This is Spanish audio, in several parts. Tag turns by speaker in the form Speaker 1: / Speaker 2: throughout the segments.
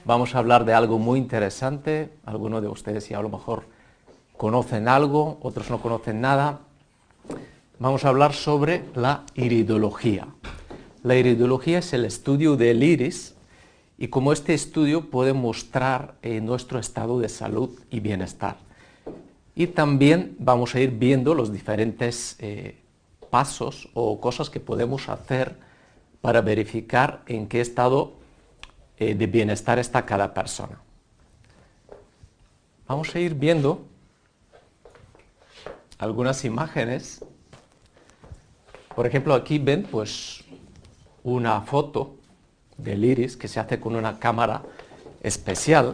Speaker 1: Vamos a hablar de algo muy interesante. Algunos de ustedes ya a lo mejor conocen algo, otros no conocen nada. Vamos a hablar sobre la iridología. La iridología es el estudio del iris y cómo este estudio puede mostrar nuestro estado de salud y bienestar. Y también vamos a ir viendo los diferentes pasos o cosas que podemos hacer para verificar en qué estado de bienestar está cada persona. Vamos a ir viendo algunas imágenes. Por ejemplo, aquí ven pues una foto del iris que se hace con una cámara especial,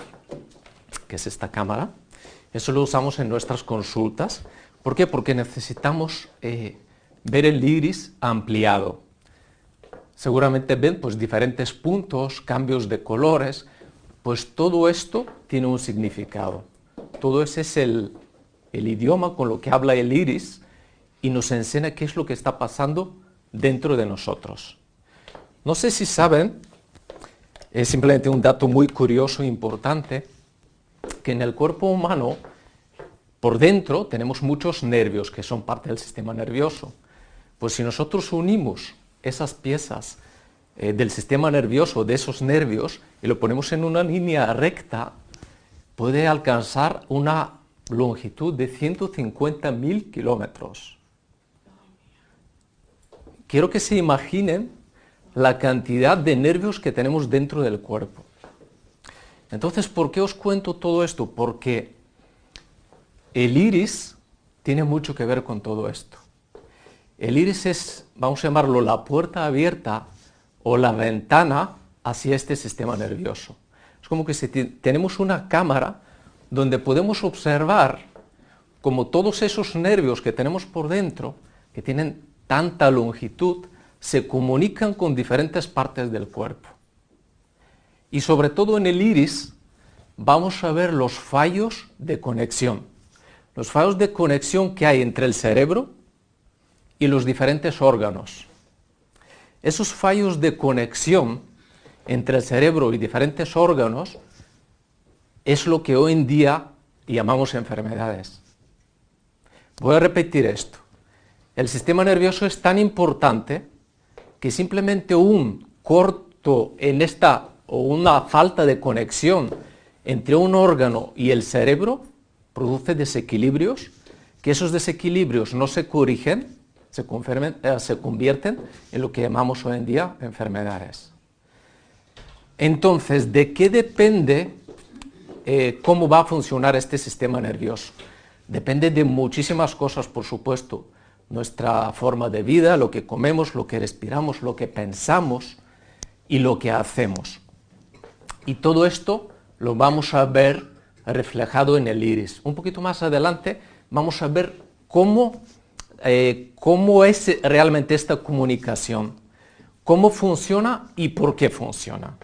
Speaker 1: que es esta cámara. Eso lo usamos en nuestras consultas. ¿Por qué? Porque necesitamos ver el iris ampliado. Seguramente ven pues diferentes puntos, cambios de colores, pues todo esto tiene un significado. Todo ese es el idioma con lo que habla el iris y nos enseña qué es lo que está pasando dentro de nosotros. No sé si saben, es simplemente un dato muy curioso e importante, que en el cuerpo humano, por dentro, tenemos muchos nervios que son parte del sistema nervioso. Pues si nosotros unimos esas piezas del sistema nervioso, de esos nervios, y lo ponemos en una línea recta, puede alcanzar una longitud de 150.000 kilómetros. Quiero que se imaginen la cantidad de nervios que tenemos dentro del cuerpo. Entonces, ¿por qué os cuento todo esto? Porque el iris tiene mucho que ver con todo esto. El iris es, vamos a llamarlo, la puerta abierta o la ventana hacia este sistema nervioso. Es como que si tenemos una cámara donde podemos observar cómo todos esos nervios que tenemos por dentro, que tienen tanta longitud, se comunican con diferentes partes del cuerpo. Y sobre todo en el iris vamos a ver los fallos de conexión. Los fallos de conexión que hay entre el cerebro y los diferentes órganos. Esos fallos de conexión entre el cerebro y diferentes órganos es lo que hoy en día llamamos enfermedades. Voy a repetir esto. El sistema nervioso es tan importante que simplemente un corto o una falta de conexión entre un órgano y el cerebro produce desequilibrios, que esos desequilibrios no se corrigen, se convierten en lo que llamamos hoy en día enfermedades. Entonces, ¿de qué depende cómo va a funcionar este sistema nervioso? Depende de muchísimas cosas, por supuesto. Nuestra forma de vida, lo que comemos, lo que respiramos, lo que pensamos y lo que hacemos. Y todo esto lo vamos a ver reflejado en el iris. Un poquito más adelante vamos a ver cómo es realmente esta comunicación, cómo funciona y por qué funciona.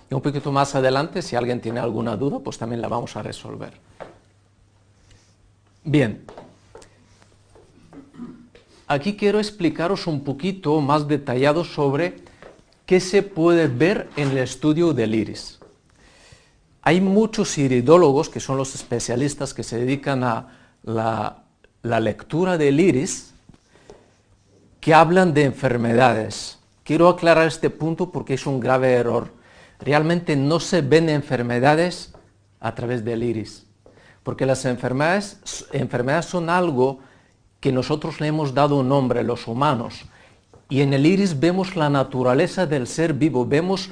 Speaker 1: Y un poquito más adelante, si alguien tiene alguna duda, pues también la vamos a resolver. Bien, aquí quiero explicaros un poquito más detallado sobre qué se puede ver en el estudio del iris. Hay muchos iridólogos, que son los especialistas que se dedican a la lectura del iris, que hablan de enfermedades. Quiero aclarar este punto porque es un grave error. Realmente no se ven enfermedades a través del iris, porque las enfermedades son algo que nosotros le hemos dado un nombre, los humanos, y en el iris vemos la naturaleza del ser vivo, vemos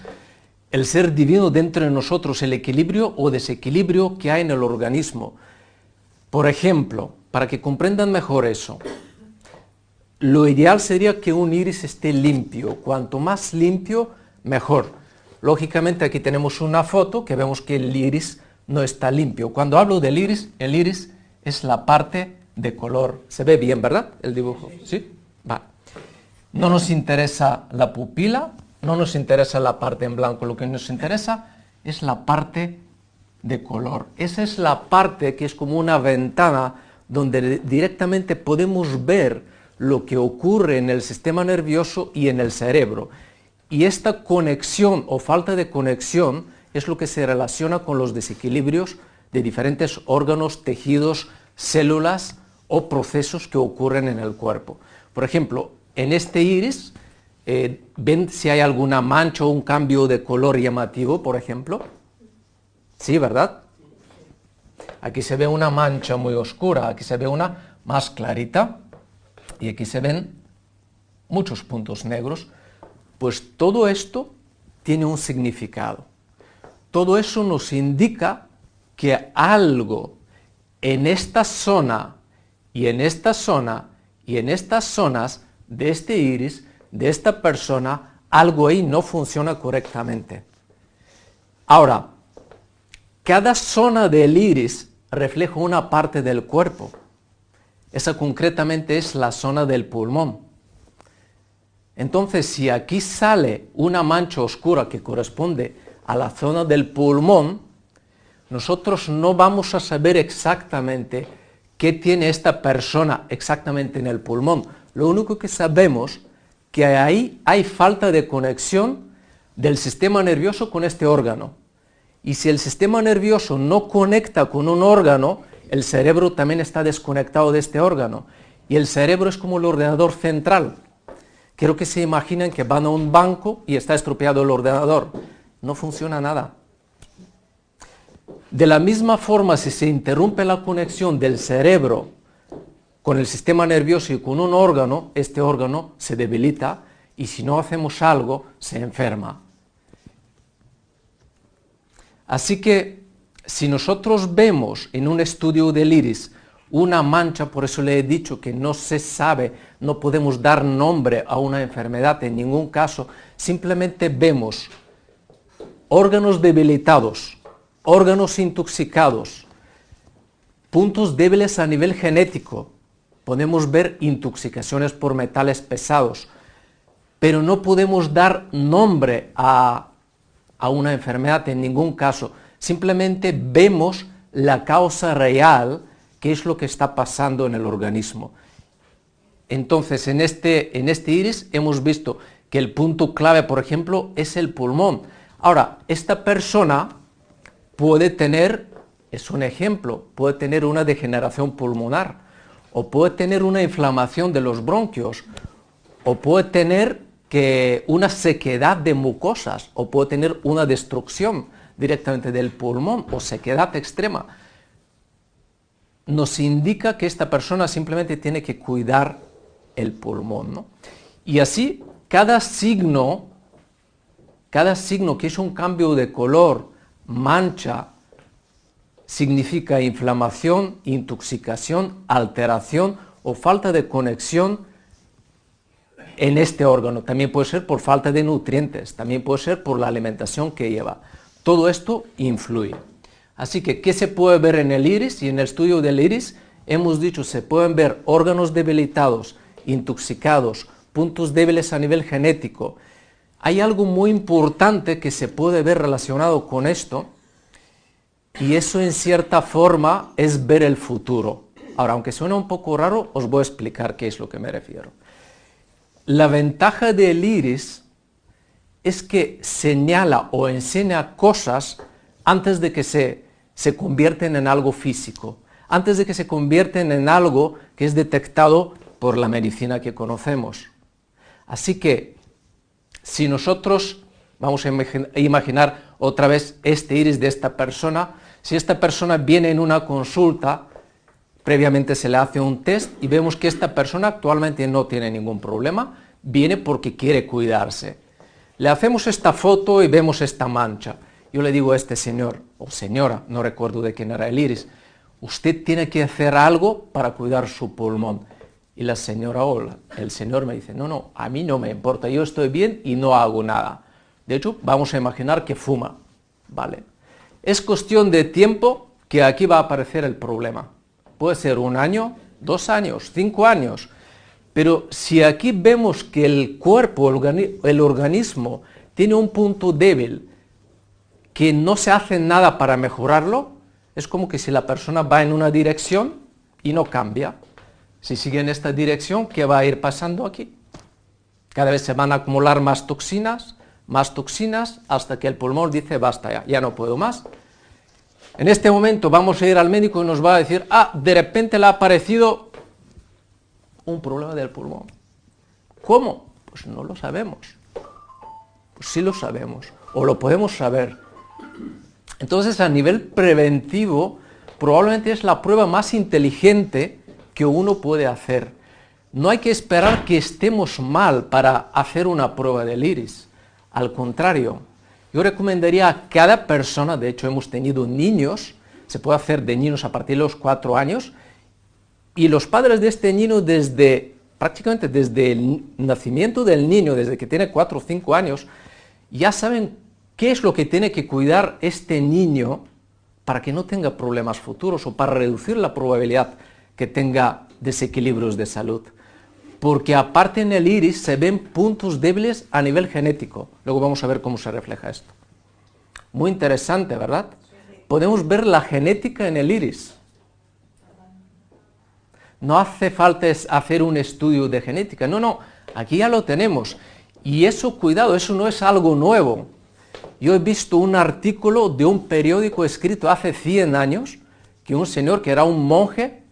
Speaker 1: el ser divino dentro de nosotros, el equilibrio o desequilibrio que hay en el organismo. Por ejemplo, para que comprendan mejor eso, lo ideal sería que un iris esté limpio. Cuanto más limpio, mejor. Lógicamente aquí tenemos una foto que vemos que el iris no está limpio. Cuando hablo del iris, el iris es la parte de color. ¿Se ve bien, verdad, el dibujo? ¿Sí? Va. No nos interesa la pupila, no nos interesa la parte en blanco. Lo que nos interesa es la parte de color. Esa es la parte que es como una ventana donde directamente podemos ver lo que ocurre en el sistema nervioso y en el cerebro. Y esta conexión o falta de conexión es lo que se relaciona con los desequilibrios de diferentes órganos, tejidos, células o procesos que ocurren en el cuerpo. Por ejemplo, en este iris, ¿ven si hay alguna mancha o un cambio de color llamativo, por ejemplo? Sí, ¿verdad? Aquí se ve una mancha muy oscura, aquí se ve una más clarita y aquí se ven muchos puntos negros. Pues todo esto tiene un significado. Todo eso nos indica que algo en esta zona y en esta zona y en estas zonas de este iris, de esta persona, algo ahí no funciona correctamente. Ahora, cada zona del iris refleja una parte del cuerpo. Esa concretamente es la zona del pulmón. Entonces, si aquí sale una mancha oscura que corresponde a la zona del pulmón, nosotros no vamos a saber exactamente qué tiene esta persona exactamente en el pulmón. Lo único que sabemos es que ahí hay falta de conexión del sistema nervioso con este órgano. Y si el sistema nervioso no conecta con un órgano, el cerebro también está desconectado de este órgano. Y el cerebro es como el ordenador central. Quiero que se imaginen que van a un banco y está estropeado el ordenador. No funciona nada. De la misma forma, si se interrumpe la conexión del cerebro con el sistema nervioso y con un órgano, este órgano se debilita y si no hacemos algo, se enferma. Así que, si nosotros vemos en un estudio del iris una mancha, por eso le he dicho que no se sabe, no podemos dar nombre a una enfermedad en ningún caso, simplemente vemos órganos debilitados, órganos intoxicados, puntos débiles a nivel genético, podemos ver intoxicaciones por metales pesados, pero no podemos dar nombre a una enfermedad en ningún caso, simplemente vemos la causa real, que es lo que está pasando en el organismo. Entonces, en este iris hemos visto que el punto clave, por ejemplo, es el pulmón. Ahora, esta persona puede tener, es un ejemplo, puede tener una degeneración pulmonar, o puede tener una inflamación de los bronquios, o puede tener una sequedad de mucosas, o puede tener una destrucción directamente del pulmón, o sequedad extrema. Nos indica que esta persona simplemente tiene que cuidar el pulmón, ¿no? Y así, cada signo que es un cambio de color, mancha, significa inflamación, intoxicación, alteración o falta de conexión en este órgano. También puede ser por falta de nutrientes, también puede ser por la alimentación que lleva. Todo esto influye. Así que, ¿qué se puede ver en el iris? Y en el estudio del iris hemos dicho, se pueden ver órganos debilitados, intoxicados, puntos débiles a nivel genético. Hay algo muy importante que se puede ver relacionado con esto, y eso en cierta forma es ver el futuro. Ahora, aunque suena un poco raro, os voy a explicar qué es lo que me refiero. La ventaja del iris es que señala o enseña cosas antes de que se convierten en algo físico, antes de que se convierten en algo que es detectado por la medicina que conocemos. Así que, si nosotros vamos a imaginar otra vez este iris de esta persona, si esta persona viene en una consulta, previamente se le hace un test y vemos que esta persona actualmente no tiene ningún problema, viene porque quiere cuidarse. Le hacemos esta foto y vemos esta mancha. Yo le digo a este señor o señora, no recuerdo de quién era el iris, usted tiene que hacer algo para cuidar su pulmón. Y la señora o el señor me dice, no, a mí no me importa, yo estoy bien y no hago nada. De hecho, vamos a imaginar que fuma, ¿vale? Es cuestión de tiempo que aquí va a aparecer el problema. Puede ser 1 año, 2 años, 5 años. Pero si aquí vemos que el cuerpo, el organismo, tiene un punto débil, que no se hace nada para mejorarlo, es como que si la persona va en una dirección y no cambia. Si sigue en esta dirección, ¿qué va a ir pasando aquí? Cada vez se van a acumular más toxinas, más toxinas, hasta que el pulmón dice basta ya, ya no puedo más. En este momento vamos a ir al médico y nos va a decir, de repente le ha aparecido un problema del pulmón. ¿Cómo? Pues no lo sabemos. Pues sí lo sabemos, o lo podemos saber. Entonces, a nivel preventivo, probablemente es la prueba más inteligente que uno puede hacer. No hay que esperar que estemos mal para hacer una prueba del iris. Al contrario, yo recomendaría a cada persona, de hecho hemos tenido niños, se puede hacer de niños a partir de los 4 años, y los padres de este niño prácticamente desde el nacimiento del niño, desde que tiene 4 o 5 años, ya saben qué es lo que tiene que cuidar este niño para que no tenga problemas futuros o para reducir la probabilidad que tenga desequilibrios de salud. Porque aparte en el iris se ven puntos débiles a nivel genético. Luego vamos a ver cómo se refleja esto. Muy interesante, ¿verdad? Podemos ver la genética en el iris. No hace falta hacer un estudio de genética, no, aquí ya lo tenemos. Y eso, cuidado, eso no es algo nuevo. Yo he visto un artículo de un periódico escrito hace 100 años, que un señor que era un monje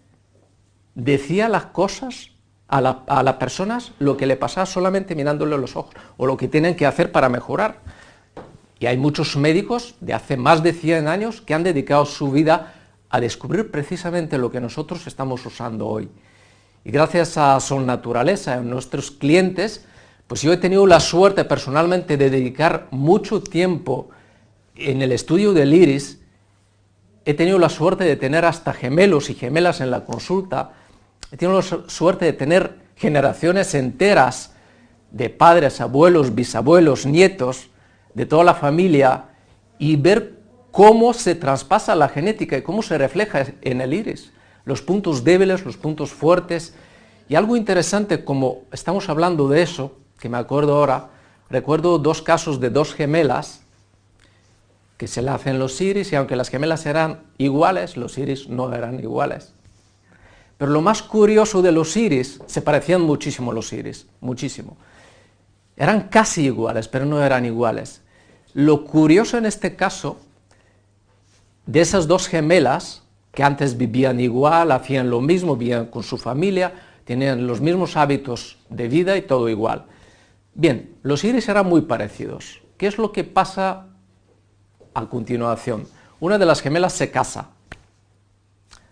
Speaker 1: decía las cosas a las personas, lo que le pasaba solamente mirándole los ojos, o lo que tienen que hacer para mejorar. Y hay muchos médicos de hace más de 100 años que han dedicado su vida a descubrir precisamente lo que nosotros estamos usando hoy. Y gracias a Sol Naturaleza, a nuestros clientes, pues yo he tenido la suerte personalmente de dedicar mucho tiempo en el estudio del iris. He tenido la suerte de tener hasta gemelos y gemelas en la consulta. He tenido la suerte de tener generaciones enteras de padres, abuelos, bisabuelos, nietos, de toda la familia, y ver cómo se traspasa la genética y cómo se refleja en el iris. Los puntos débiles, los puntos fuertes. Y algo interesante, como estamos hablando de eso, que me acuerdo ahora, recuerdo 2 casos de 2 gemelas que se le hacen los iris, y aunque las gemelas eran iguales, los iris no eran iguales. Pero lo más curioso de los iris, se parecían muchísimo los iris, muchísimo. Eran casi iguales, pero no eran iguales. Lo curioso en este caso, de esas 2 gemelas, que antes vivían igual, hacían lo mismo, vivían con su familia, tenían los mismos hábitos de vida y todo igual. Bien, los iris eran muy parecidos. ¿Qué es lo que pasa a continuación? Una de las gemelas se casa,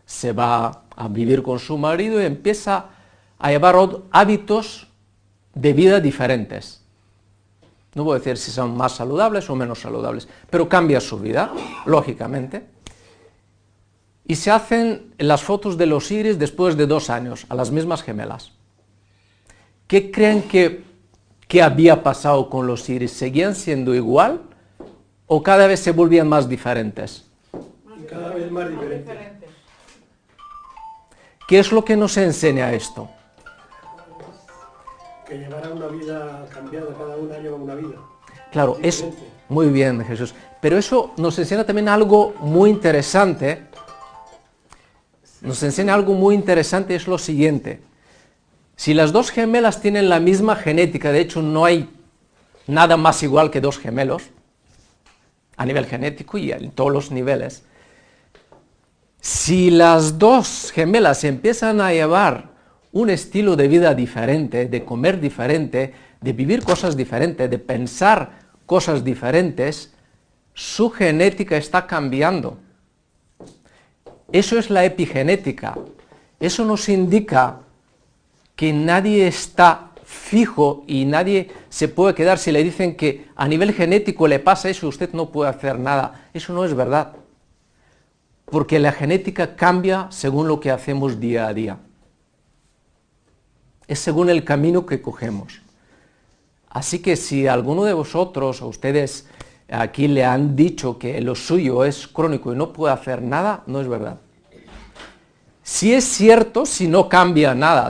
Speaker 1: se va a vivir con su marido y empieza a llevar hábitos de vida diferentes. No voy a decir si son más saludables o menos saludables, pero cambia su vida, lógicamente. Y se hacen las fotos de los iris después de 2 años, a las mismas gemelas. ¿Qué creen que había pasado con los iris? ¿Seguían siendo igual o cada vez se volvían más diferentes?
Speaker 2: Cada vez más diferentes.
Speaker 1: ¿Qué es lo que nos enseña esto?
Speaker 2: Que llevará una vida cambiada, cada un año una vida.
Speaker 1: Claro, es
Speaker 2: diferente.
Speaker 1: muy bien, Jesús. Pero eso nos enseña también algo muy interesante. Nos enseña algo muy interesante, es lo siguiente. Si las 2 gemelas tienen la misma genética, de hecho no hay nada más igual que 2 gemelos, a nivel genético y en todos los niveles. Si las 2 gemelas empiezan a llevar un estilo de vida diferente, de comer diferente, de vivir cosas diferentes, de pensar cosas diferentes, su genética está cambiando. Eso es la epigenética. Eso nos indica que nadie está fijo y nadie se puede quedar si le dicen que a nivel genético le pasa eso y usted no puede hacer nada. Eso no es verdad. Porque la genética cambia según lo que hacemos día a día. Es según el camino que cogemos. Así que si alguno de vosotros o ustedes aquí le han dicho que lo suyo es crónico y no puede hacer nada, no es verdad. Si es cierto, si no cambia nada,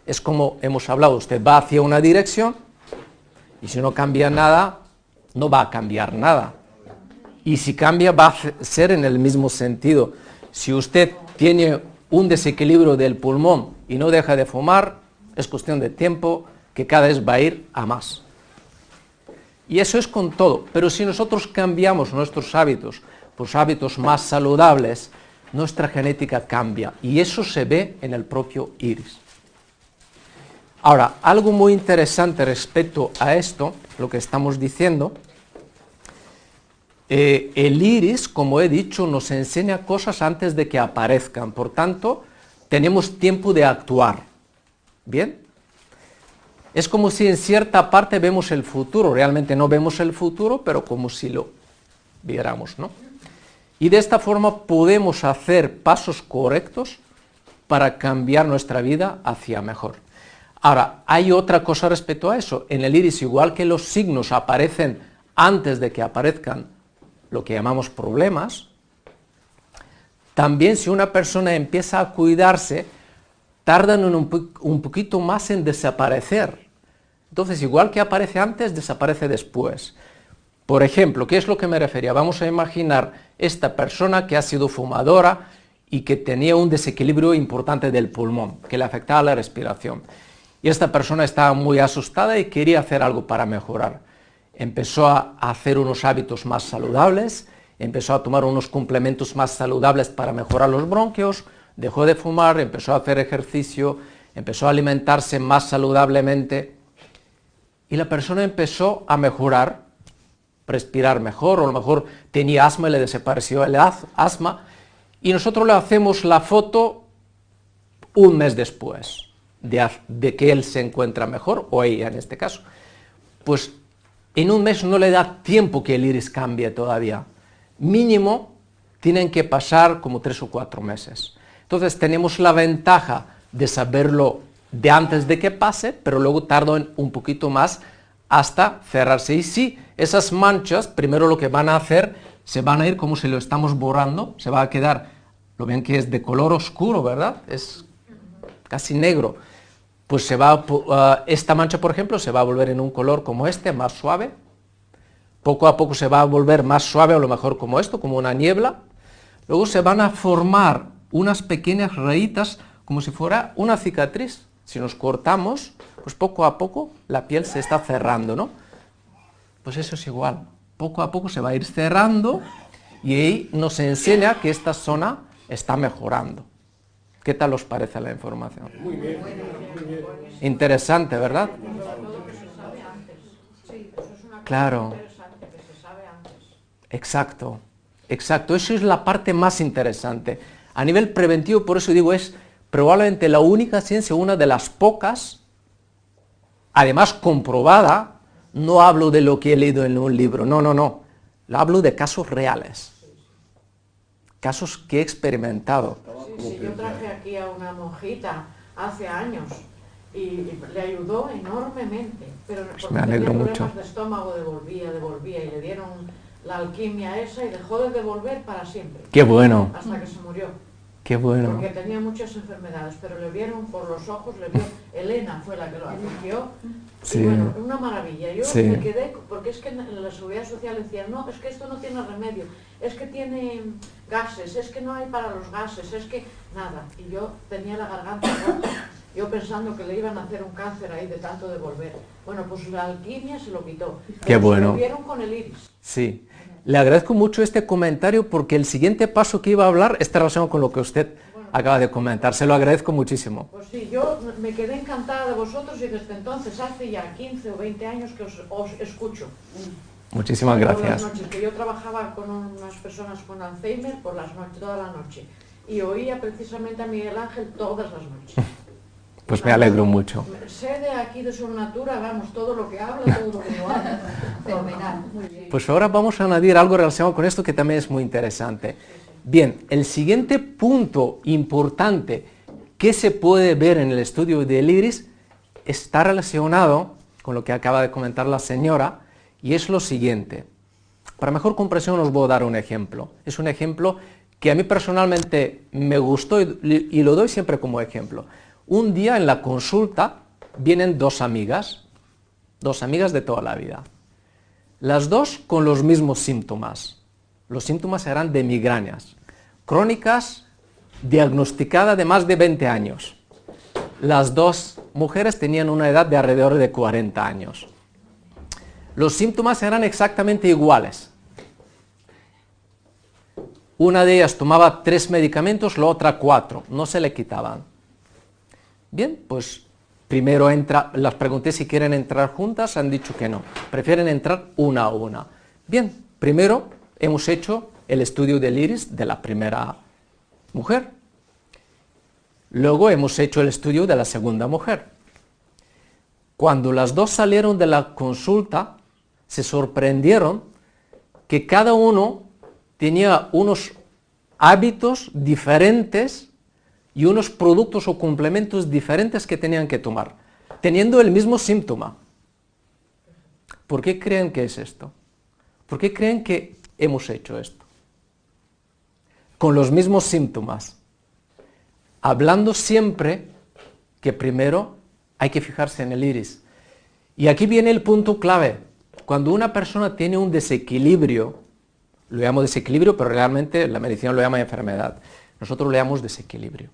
Speaker 1: es como hemos hablado, usted va hacia una dirección y si no cambia nada, no va a cambiar nada. Y si cambia, va a ser en el mismo sentido. Si usted tiene un desequilibrio del pulmón y no deja de fumar, es cuestión de tiempo que cada vez va a ir a más. Y eso es con todo. Pero si nosotros cambiamos nuestros hábitos por hábitos más saludables, nuestra genética cambia. Y eso se ve en el propio iris. Ahora, algo muy interesante respecto a esto, lo que estamos diciendo, el iris, como he dicho, nos enseña cosas antes de que aparezcan. Por tanto, tenemos tiempo de actuar. ¿Bien? Es como si en cierta parte vemos el futuro. Realmente no vemos el futuro, pero como si lo viéramos, ¿no? Y de esta forma podemos hacer pasos correctos para cambiar nuestra vida hacia mejor. Ahora, hay otra cosa respecto a eso. En el iris, igual que los signos aparecen antes de que aparezcan lo que llamamos problemas, también si una persona empieza a cuidarse, tardan un poquito más en desaparecer. Entonces, igual que aparece antes, desaparece después. Por ejemplo, ¿qué es lo que me refería? Vamos a imaginar esta persona que ha sido fumadora y que tenía un desequilibrio importante del pulmón, que le afectaba la respiración. Y esta persona estaba muy asustada y quería hacer algo para mejorar. Empezó a hacer unos hábitos más saludables, empezó a tomar unos complementos más saludables para mejorar los bronquios, dejó de fumar, empezó a hacer ejercicio, empezó a alimentarse más saludablemente y la persona empezó a mejorar, respirar mejor, o a lo mejor tenía asma y le desapareció el asma, y nosotros le hacemos la foto un mes después de que él se encuentra mejor, o ella en este caso. Pues en un mes no le da tiempo que el iris cambie todavía. Mínimo tienen que pasar como 3 o 4 meses. Entonces tenemos la ventaja de saberlo de antes de que pase, pero luego tarda un poquito más hasta cerrarse. Y sí, esas manchas, primero lo que van a hacer, se van a ir como si lo estamos borrando, se va a quedar, lo ven que es de color oscuro, ¿verdad? Es casi negro. Pues esta mancha, por ejemplo, se va a volver en un color como este, más suave. Poco a poco se va a volver más suave, a lo mejor como esto, como una niebla. Luego se van a formar unas pequeñas rayitas, como si fuera una cicatriz. Si nos cortamos, pues poco a poco la piel se está cerrando, ¿no? Pues eso es igual. Poco a poco se va a ir cerrando y ahí nos enseña que esta zona está mejorando. ¿Qué tal os parece la información?
Speaker 2: Muy bien, muy bien.
Speaker 1: Interesante, ¿verdad? Claro. Exacto, exacto. Eso es la parte más interesante. A nivel preventivo, por eso digo, es probablemente la única ciencia, una de las pocas, además comprobada. No hablo de lo que he leído en un libro, no. Hablo de casos reales. Casos que he experimentado.
Speaker 3: Sí, yo traje aquí a una monjita hace años y le ayudó enormemente, pero
Speaker 1: Pues me alegro
Speaker 3: tenía
Speaker 1: mucho.
Speaker 3: problemas de estómago, devolvía y le dieron la alquimia esa y dejó de devolver para siempre.
Speaker 1: Qué bueno,
Speaker 3: Hasta que se murió,
Speaker 1: qué bueno.
Speaker 3: porque tenía muchas enfermedades, pero le vieron por los ojos, le vio, Elena fue la que lo atendió.
Speaker 1: Sí.
Speaker 3: Y bueno, una maravilla. Yo
Speaker 1: Sí.
Speaker 3: me quedé, porque es que en la seguridad social decían, no, es que esto no tiene remedio, es que tiene gases, es que no hay para los gases, es que nada. Y yo tenía la garganta rota, yo pensando que le iban a hacer un cáncer ahí de tanto devolver. Bueno, pues la alquimia se lo quitó.
Speaker 1: Qué bueno.
Speaker 3: Se lo vieron con el iris.
Speaker 1: Sí. Le agradezco mucho este comentario porque el siguiente paso que iba a hablar está relacionado con lo que usted acaba de comentar. Se lo agradezco muchísimo.
Speaker 3: Pues sí, yo me quedé encantada de vosotros y desde entonces hace ya 15 o 20 años que os escucho.
Speaker 1: Muchísimas
Speaker 3: Por
Speaker 1: gracias.
Speaker 3: las noches, que yo trabajaba con unas personas con Alzheimer por las noches, toda la noche. Y oía precisamente a Miguel Ángel todas las noches.
Speaker 1: Pues me alegro mucho.
Speaker 3: Sé de aquí de su natura, vamos, todo lo que habla, todo lo que no habla. Fenomenal. Muy bien.
Speaker 1: Pues ahora vamos a añadir algo relacionado con esto que también es muy interesante. Bien, el siguiente punto importante que se puede ver en el estudio del iris está relacionado con lo que acaba de comentar la señora y es lo siguiente. Para mejor comprensión os voy a dar un ejemplo. Es un ejemplo que a mí personalmente me gustó y lo doy siempre como ejemplo. Un día en la consulta vienen dos amigas de toda la vida. Las dos con los mismos síntomas. Los síntomas eran de migrañas crónicas, diagnosticada de más de 20 años. Las dos mujeres tenían una edad de alrededor de 40 años. los síntomas eran exactamente iguales. Una de ellas tomaba 3 medicamentos, la otra 4, no se le quitaban. Bien, pues primero las pregunté si quieren entrar juntas, han dicho que no, prefieren entrar una a una. Bien, primero hemos hecho el estudio del iris de la primera mujer. Luego hemos hecho el estudio de la segunda mujer. Cuando las dos salieron de la consulta, se sorprendieron que cada uno tenía unos hábitos diferentes y unos productos o complementos diferentes que tenían que tomar, teniendo el mismo síntoma. ¿Por qué creen que es esto? ¿Por qué creen que hemos hecho esto? Con los mismos síntomas, hablando siempre que primero hay que fijarse en el iris. Y aquí viene el punto clave. Cuando una persona tiene un desequilibrio, lo llamo desequilibrio, pero realmente la medicina lo llama enfermedad. Nosotros lo llamamos desequilibrio.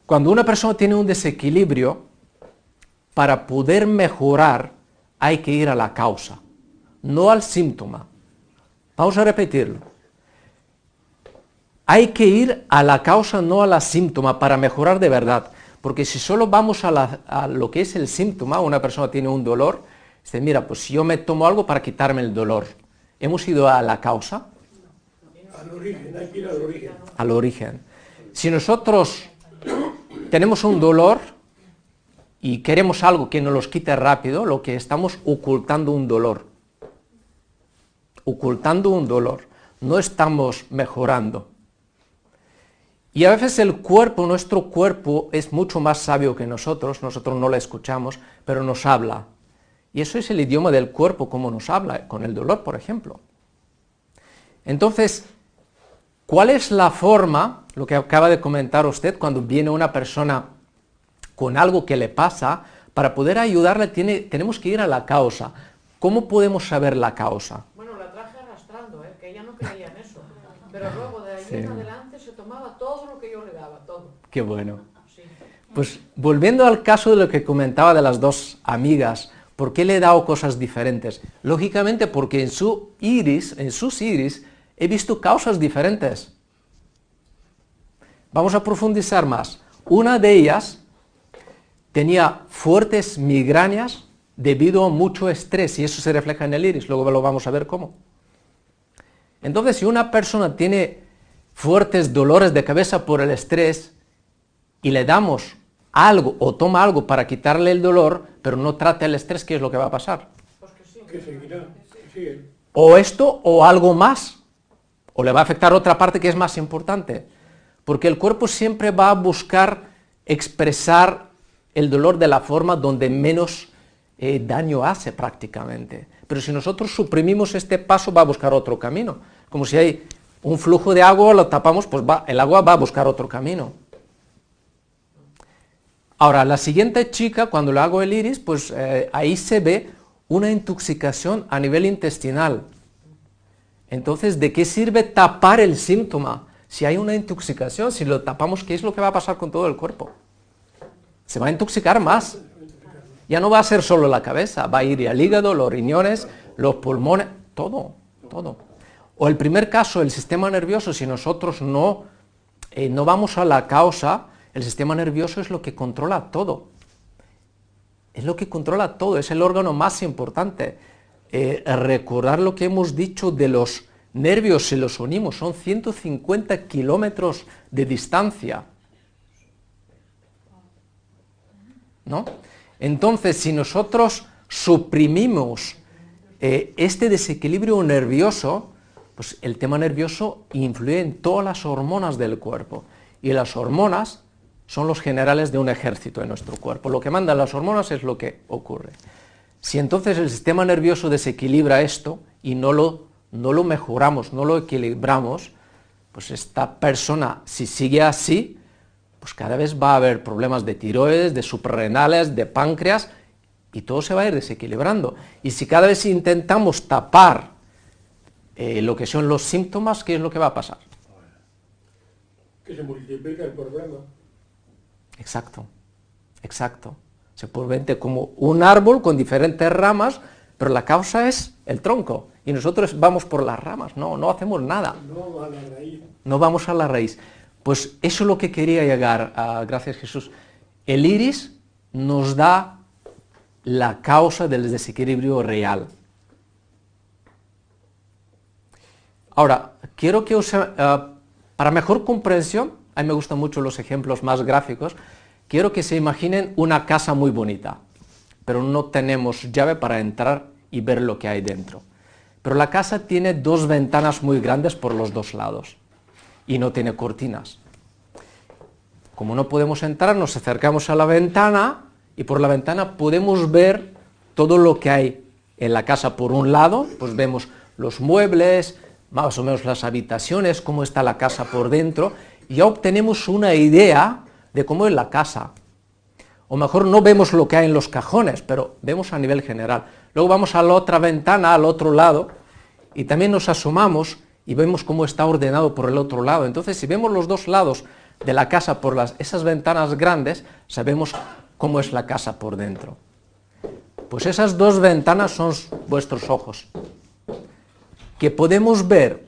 Speaker 1: Cuando una persona tiene un desequilibrio, para poder mejorar hay que ir a la causa, no al síntoma. Vamos a repetirlo. Hay que ir a la causa, no al síntoma, para mejorar de verdad. Porque si solo vamos a lo que es el síntoma, una persona tiene un dolor, dice, mira, pues si yo me tomo algo para quitarme el dolor. ¿Hemos ido a la causa?
Speaker 2: Al origen, hay que ir al origen.
Speaker 1: Al origen. Si nosotros tenemos un dolor y queremos algo que nos los quite rápido, lo que estamos ocultando un dolor. Ocultando un dolor. No estamos mejorando. Y a veces el cuerpo, nuestro cuerpo, es mucho más sabio que nosotros no le escuchamos, pero nos habla. Y eso es el idioma del cuerpo, como nos habla, con el dolor, por ejemplo. Entonces, ¿cuál es la forma, lo que acaba de comentar usted, cuando viene una persona con algo que le pasa, para poder ayudarle tenemos que ir a la causa? ¿Cómo podemos saber la causa?
Speaker 3: Bueno, la traje arrastrando, que ella no creía en eso. Pero luego de ahí
Speaker 1: Sí.
Speaker 3: en adelante se tomaba todo lo que yo le daba, todo.
Speaker 1: Qué bueno.
Speaker 3: Sí.
Speaker 1: Pues volviendo al caso de lo que comentaba de las dos amigas, ¿por qué le he dado cosas diferentes? Lógicamente porque en sus iris, he visto causas diferentes. Vamos a profundizar más. Una de ellas tenía fuertes migrañas debido a mucho estrés y eso se refleja en el iris, luego lo vamos a ver cómo. Entonces, si una persona tiene fuertes dolores de cabeza por el estrés y le damos algo o toma algo para quitarle el dolor, pero no trata el estrés, ¿qué es lo que va a pasar?
Speaker 3: Pues que sí.
Speaker 2: Que seguirá, sigue.
Speaker 1: O esto o algo más, o le va a afectar otra parte que es más importante, porque el cuerpo siempre va a buscar expresar el dolor de la forma donde menos daño hace prácticamente. Pero si nosotros suprimimos este paso, va a buscar otro camino. Como si hay un flujo de agua, lo tapamos, pues el agua va a buscar otro camino. Ahora, la siguiente chica, cuando le hago el iris, pues ahí se ve una intoxicación a nivel intestinal. Entonces, ¿de qué sirve tapar el síntoma? Si hay una intoxicación, si lo tapamos, ¿qué es lo que va a pasar con todo el cuerpo? Se va a intoxicar más. Ya no va a ser solo la cabeza, va a ir al hígado, los riñones, los pulmones, todo, todo. O el primer caso, el sistema nervioso, si nosotros no vamos a la causa, el sistema nervioso es lo que controla todo. Es lo que controla todo, es el órgano más importante. Recordar lo que hemos dicho de los nervios, si los unimos, son 150 kilómetros de distancia. ¿No? Entonces, si nosotros suprimimos este desequilibrio nervioso, pues el tema nervioso influye en todas las hormonas del cuerpo. Y las hormonas son los generales de un ejército en nuestro cuerpo. Lo que mandan las hormonas es lo que ocurre. Si entonces el sistema nervioso desequilibra esto y no lo mejoramos, no lo equilibramos, pues esta persona, si sigue así, pues cada vez va a haber problemas de tiroides, de suprarrenales, de páncreas, y todo se va a ir desequilibrando. Y si cada vez intentamos tapar lo que son los síntomas, ¿qué es lo que va a pasar?
Speaker 2: Que se multiplica el problema.
Speaker 1: Exacto, exacto. Se puede ver como un árbol con diferentes ramas, pero la causa es el tronco. Y nosotros vamos por las ramas, no hacemos nada.
Speaker 2: No a la raíz.
Speaker 1: No vamos a la raíz. Pues eso es lo que quería llegar, gracias Jesús. El iris nos da la causa del desequilibrio real. Ahora, quiero que para mejor comprensión, a mí me gustan mucho los ejemplos más gráficos, quiero que se imaginen una casa muy bonita, pero no tenemos llave para entrar y ver lo que hay dentro. Pero la casa tiene dos ventanas muy grandes por los dos lados y no tiene cortinas. Como no podemos entrar, nos acercamos a la ventana y por la ventana podemos ver todo lo que hay en la casa por un lado, pues vemos los muebles, más o menos las habitaciones, cómo está la casa por dentro, y ya obtenemos una idea de cómo es la casa. O mejor no vemos lo que hay en los cajones, pero vemos a nivel general. Luego vamos a la otra ventana, al otro lado, y también nos asomamos y vemos cómo está ordenado por el otro lado. Entonces, si vemos los dos lados de la casa por esas ventanas grandes, sabemos cómo es la casa por dentro. Pues esas dos ventanas son vuestros ojos, que podemos ver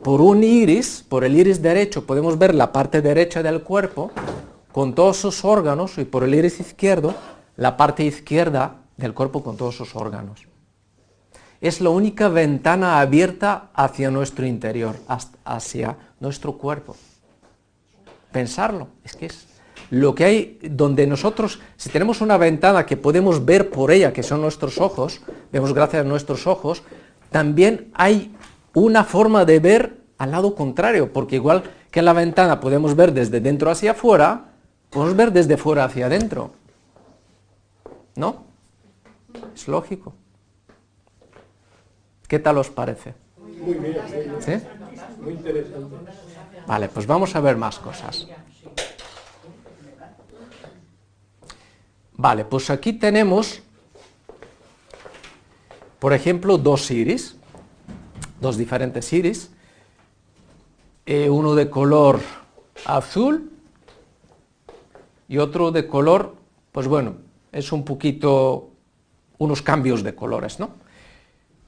Speaker 1: por un iris, por el iris derecho, podemos ver la parte derecha del cuerpo con todos sus órganos, y por el iris izquierdo, la parte izquierda del cuerpo con todos sus órganos. Es la única ventana abierta hacia nuestro interior, hacia nuestro cuerpo. Pensarlo, es que es lo que hay donde nosotros, si tenemos una ventana que podemos ver por ella, que son nuestros ojos, vemos gracias a nuestros ojos, también hay una forma de ver al lado contrario, porque igual que en la ventana podemos ver desde dentro hacia afuera, podemos ver desde fuera hacia adentro. ¿No? Es lógico. ¿Qué tal os parece?
Speaker 2: Muy bien,
Speaker 1: ¿Sí?
Speaker 2: muy interesante.
Speaker 1: Vale, pues vamos a ver más cosas. Vale, pues aquí tenemos, por ejemplo, dos iris, dos diferentes iris, uno de color azul y otro de color, pues bueno, es un poquito, unos cambios de colores, ¿no?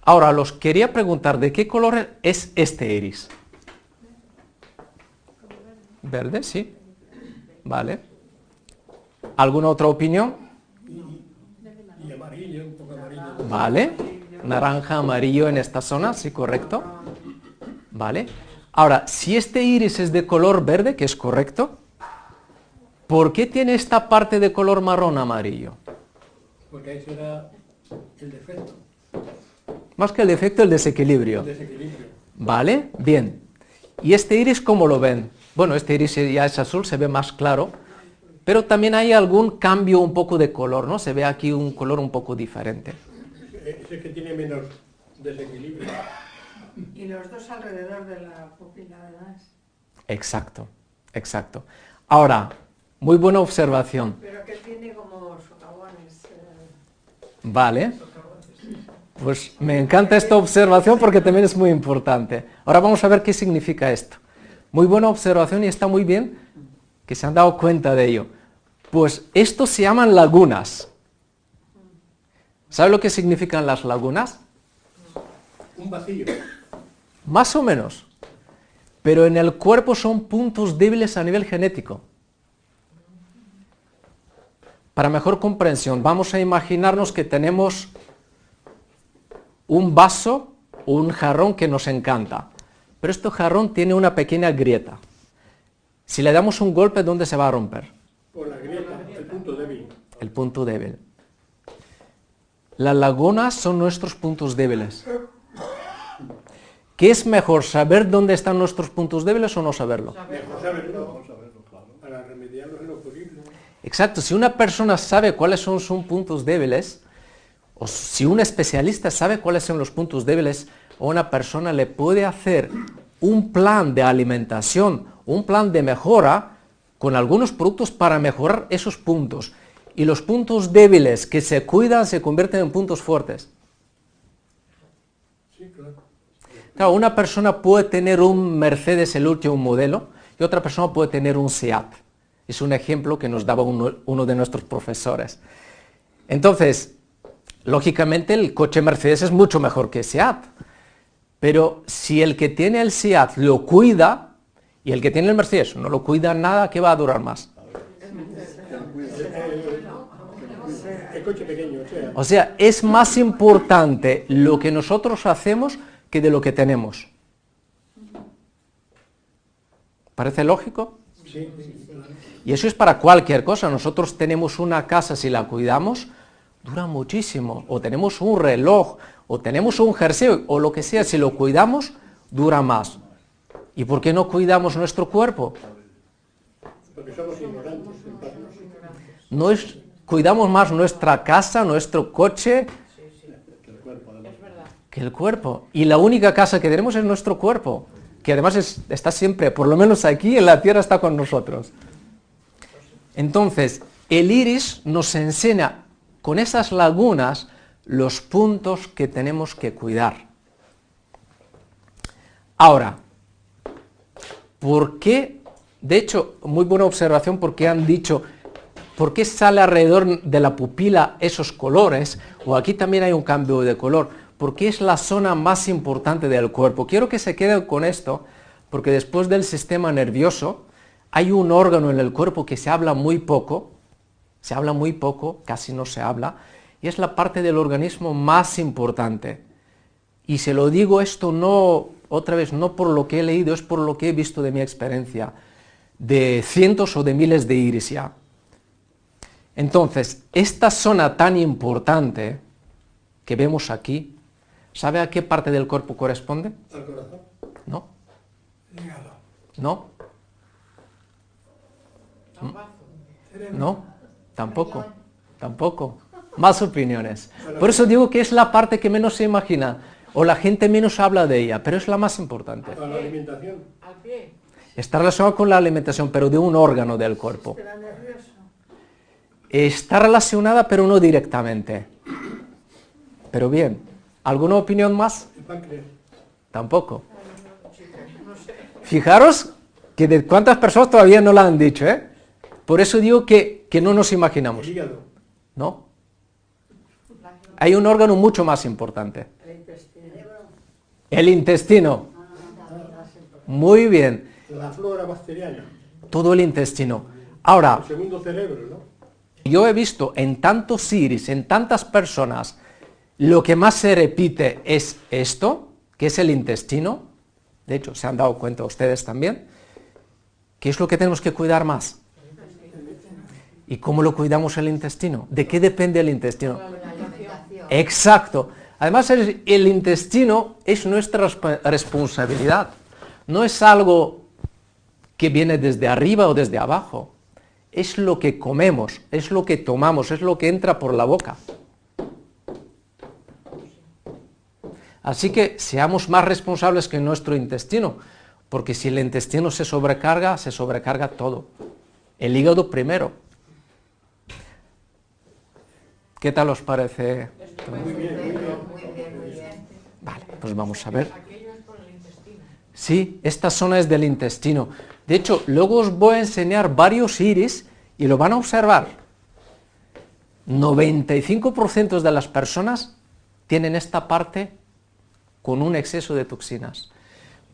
Speaker 1: Ahora, los quería preguntar, ¿de qué color es este iris? ¿Verde? Sí. Vale. ¿Alguna otra opinión?
Speaker 2: Y amarillo, un poco amarillo.
Speaker 1: Vale. Naranja, amarillo en esta zona, sí, correcto. Vale. Ahora, si este iris es de color verde, que es correcto, ¿por qué tiene esta parte de color marrón amarillo?
Speaker 2: Porque ese era el defecto.
Speaker 1: Más que el defecto, el desequilibrio.
Speaker 2: El desequilibrio.
Speaker 1: Vale, bien. ¿Y este iris cómo lo ven? Bueno, este iris ya es azul, se ve más claro, pero también hay algún cambio un poco de color, ¿no? Se ve aquí un color un poco diferente.
Speaker 2: Ese que tiene menos desequilibrio.
Speaker 4: Y los dos alrededor de la pupila, ¿verdad?
Speaker 1: Exacto, exacto. Ahora, muy buena observación.
Speaker 4: Pero que tiene como socavones.
Speaker 1: Vale. Pues me encanta esta observación porque también es muy importante. Ahora vamos a ver qué significa esto. Muy buena observación y está muy bien que se han dado cuenta de ello. Pues estos se llaman lagunas. ¿Sabe lo que significan las lagunas?
Speaker 2: Un vacío.
Speaker 1: Más o menos. Pero en el cuerpo son puntos débiles a nivel genético. Para mejor comprensión, vamos a imaginarnos que tenemos un vaso o un jarrón que nos encanta, pero este jarrón tiene una pequeña grieta. Si le damos un golpe, ¿dónde se va a romper?
Speaker 2: Por la grieta, el punto débil.
Speaker 1: El punto débil. Las lagunas son nuestros puntos débiles. ¿Qué es mejor, saber dónde están nuestros puntos débiles o no saberlo?
Speaker 2: Mejor saberlo, claro. Para remediarlos en lo posible.
Speaker 1: Exacto, si una persona sabe cuáles son sus puntos débiles, o si un especialista sabe cuáles son los puntos débiles, o una persona le puede hacer un plan de alimentación, un plan de mejora con algunos productos para mejorar esos puntos. Y los puntos débiles que se cuidan se convierten en puntos fuertes.
Speaker 2: Sí, claro.
Speaker 1: Claro, una persona puede tener un Mercedes el último modelo y otra persona puede tener un SEAT. Es un ejemplo que nos daba uno de nuestros profesores. Entonces, lógicamente el coche Mercedes es mucho mejor que SEAT, pero si el que tiene el SEAT lo cuida y el que tiene el Mercedes no lo cuida nada, ¿qué va a durar más?
Speaker 2: El coche pequeño,
Speaker 1: O sea, es más importante lo que nosotros hacemos que de lo que tenemos. ¿Parece lógico?
Speaker 2: sí, claro.
Speaker 1: Y eso es para cualquier cosa. Nosotros tenemos una casa, si la cuidamos, dura muchísimo. O tenemos un reloj, o tenemos un jersey, o lo que sea, si lo cuidamos, dura más. ¿Y por qué no cuidamos nuestro cuerpo?
Speaker 2: Porque somos ignorantes, en parte.
Speaker 1: No es, cuidamos más nuestra casa, nuestro coche, que el cuerpo. Y la única casa que tenemos es nuestro cuerpo, que además está siempre, por lo menos aquí en la tierra, está con nosotros. Entonces, el iris nos enseña con esas lagunas los puntos que tenemos que cuidar. Ahora, ¿por qué? De hecho, muy buena observación, porque han dicho, ¿por qué sale alrededor de la pupila esos colores? O aquí también hay un cambio de color, porque es la zona más importante del cuerpo. Quiero que se queden con esto, porque después del sistema nervioso hay un órgano en el cuerpo que se habla muy poco, casi no se habla, y es la parte del organismo más importante. Y se lo digo esto no, otra vez, no por lo que he leído, es por lo que he visto de mi experiencia, de cientos o de miles de iris ya. Entonces, esta zona tan importante que vemos aquí, ¿sabe a qué parte del cuerpo corresponde?
Speaker 2: Al corazón.
Speaker 1: ¿No?
Speaker 2: Hígado.
Speaker 1: ¿No? ¿No? Tampoco. Tampoco. Más opiniones. Por eso digo que es la parte que menos se imagina, o la gente menos habla de ella, pero es la más importante.
Speaker 2: A la alimentación.
Speaker 3: Al pie.
Speaker 1: Está relacionado con la alimentación, pero de un órgano del cuerpo.
Speaker 4: Era nervioso.
Speaker 1: Está relacionada, pero no directamente. Pero bien, ¿alguna opinión más?
Speaker 2: El páncreas.
Speaker 1: Tampoco. Fijaros que de cuántas personas todavía no la han dicho, ¿eh? Por eso digo que no nos imaginamos.
Speaker 2: El hígado.
Speaker 1: ¿No? Hay un órgano mucho más importante.
Speaker 4: El intestino.
Speaker 1: El intestino. Muy bien.
Speaker 2: La flora bacteriana.
Speaker 1: Todo el intestino. Ahora,
Speaker 2: El segundo cerebro, ¿no?
Speaker 1: yo he visto en tantos iris, en tantas personas, lo que más se repite es esto, que es el intestino. De hecho, se han dado cuenta ustedes también. ¿Qué es lo que tenemos que cuidar más? ¿Y cómo lo cuidamos el intestino? ¿De qué depende el intestino? Exacto. Además, el intestino es nuestra responsabilidad. No es algo que viene desde arriba o desde abajo. Es lo que comemos, es lo que tomamos, es lo que entra por la boca. Así que seamos más responsables que nuestro intestino, porque si el intestino se sobrecarga todo. El hígado primero. ¿Qué tal os parece?
Speaker 2: Muy bien, muy bien.
Speaker 1: Vale, pues vamos a ver.
Speaker 3: Aquello es por el intestino.
Speaker 1: Sí, esta zona es del intestino. De hecho, luego os voy a enseñar varios iris y lo van a observar. 95% de las personas tienen esta parte con un exceso de toxinas.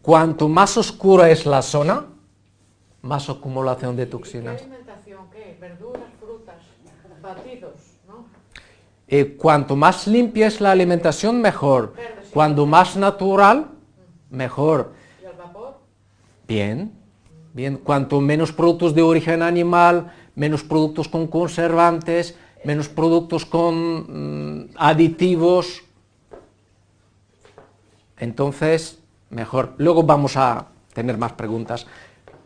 Speaker 1: Cuanto más oscura es la zona, más acumulación de
Speaker 3: ¿Y qué
Speaker 1: toxinas.
Speaker 3: alimentación? ¿Qué? Verduras, frutas, batidos, ¿no?
Speaker 1: Cuanto más limpia es la alimentación, mejor. Cuanto más natural, mejor.
Speaker 3: ¿Y al vapor?
Speaker 1: Bien, bien. Cuanto menos productos de origen animal, menos productos con conservantes, menos productos con aditivos, entonces mejor. Luego vamos a tener más preguntas.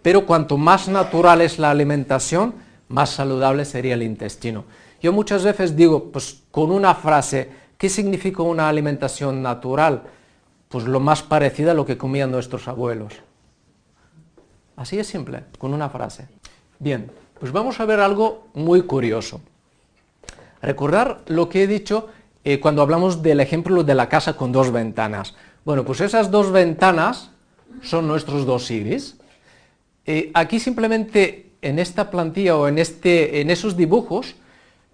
Speaker 1: Pero cuanto más natural es la alimentación, más saludable sería el intestino. Yo muchas veces digo, pues con una frase, ¿qué significa una alimentación natural? Pues lo más parecido a lo que comían nuestros abuelos. Así es simple, con una frase. Bien, pues vamos a ver algo muy curioso. Recordar lo que he dicho cuando hablamos del ejemplo de la casa con dos ventanas. Bueno, pues esas dos ventanas son nuestros dos iris. Aquí simplemente en esta plantilla o en esos dibujos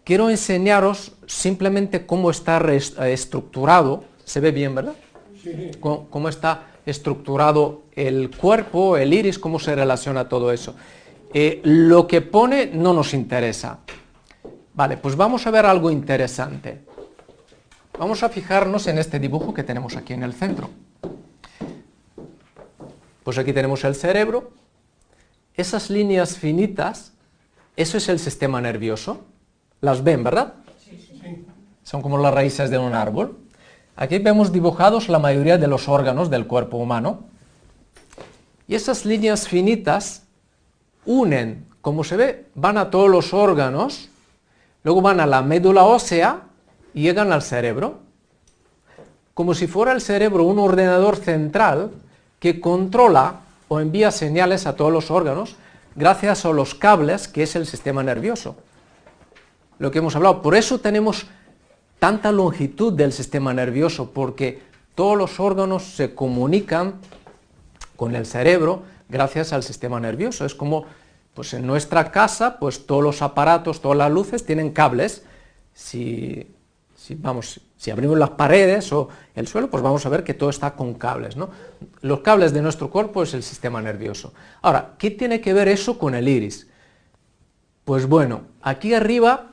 Speaker 1: quiero enseñaros simplemente cómo está estructurado, se ve bien, ¿verdad?
Speaker 2: Sí.
Speaker 1: Cómo está estructurado el cuerpo, el iris, cómo se relaciona todo eso. Lo que pone no nos interesa. Vale, pues vamos a ver algo interesante. Vamos a fijarnos en este dibujo que tenemos aquí en el centro. Pues aquí tenemos el cerebro. Esas líneas finitas, eso es el sistema nervioso. Las ven, ¿verdad?
Speaker 2: Sí.
Speaker 1: Son como las raíces de un árbol. Aquí vemos dibujados la mayoría de los órganos del cuerpo humano. Y esas líneas finitas unen, como se ve, van a todos los órganos, luego van a la médula ósea y llegan al cerebro. Como si fuera el cerebro un ordenador central que controla o envía señales a todos los órganos gracias a los cables que es el sistema nervioso. Lo que hemos hablado, por eso tenemos tanta longitud del sistema nervioso, porque todos los órganos se comunican con el cerebro gracias al sistema nervioso. Es como, pues en nuestra casa, pues todos los aparatos, todas las luces tienen cables. Si abrimos las paredes o el suelo, pues vamos a ver que todo está con cables, ¿no? Los cables de nuestro cuerpo es el sistema nervioso. Ahora, ¿qué tiene que ver eso con el iris? Pues bueno, aquí arriba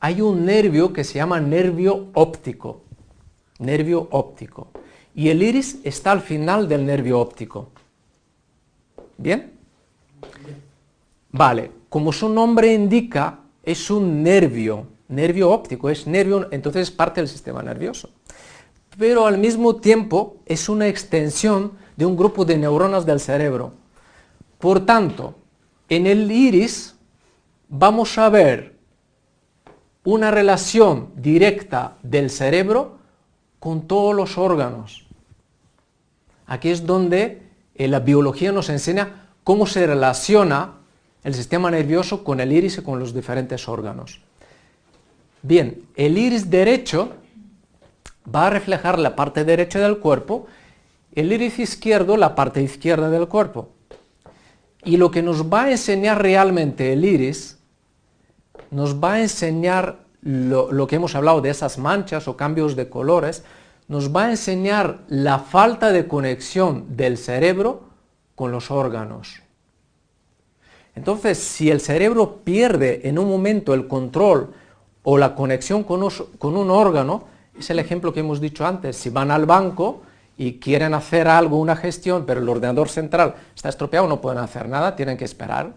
Speaker 1: hay un nervio que se llama nervio óptico. Nervio óptico. Y el iris está al final del nervio óptico. ¿Bien? Vale, como su nombre indica, es un nervio óptico, es nervio, entonces es parte del sistema nervioso. Pero al mismo tiempo es una extensión de un grupo de neuronas del cerebro. Por tanto, en el iris vamos a ver una relación directa del cerebro con todos los órganos. Aquí es donde la biología nos enseña cómo se relaciona el sistema nervioso con el iris y con los diferentes órganos. Bien, el iris derecho va a reflejar la parte derecha del cuerpo, el iris izquierdo la parte izquierda del cuerpo. Y lo que nos va a enseñar realmente el iris, nos va a enseñar lo que hemos hablado de esas manchas o cambios de colores, nos va a enseñar la falta de conexión del cerebro con los órganos. Entonces, si el cerebro pierde en un momento el control o la conexión con un órgano, es el ejemplo que hemos dicho antes, si van al banco y quieren hacer algo, una gestión, pero el ordenador central está estropeado, no pueden hacer nada, tienen que esperar,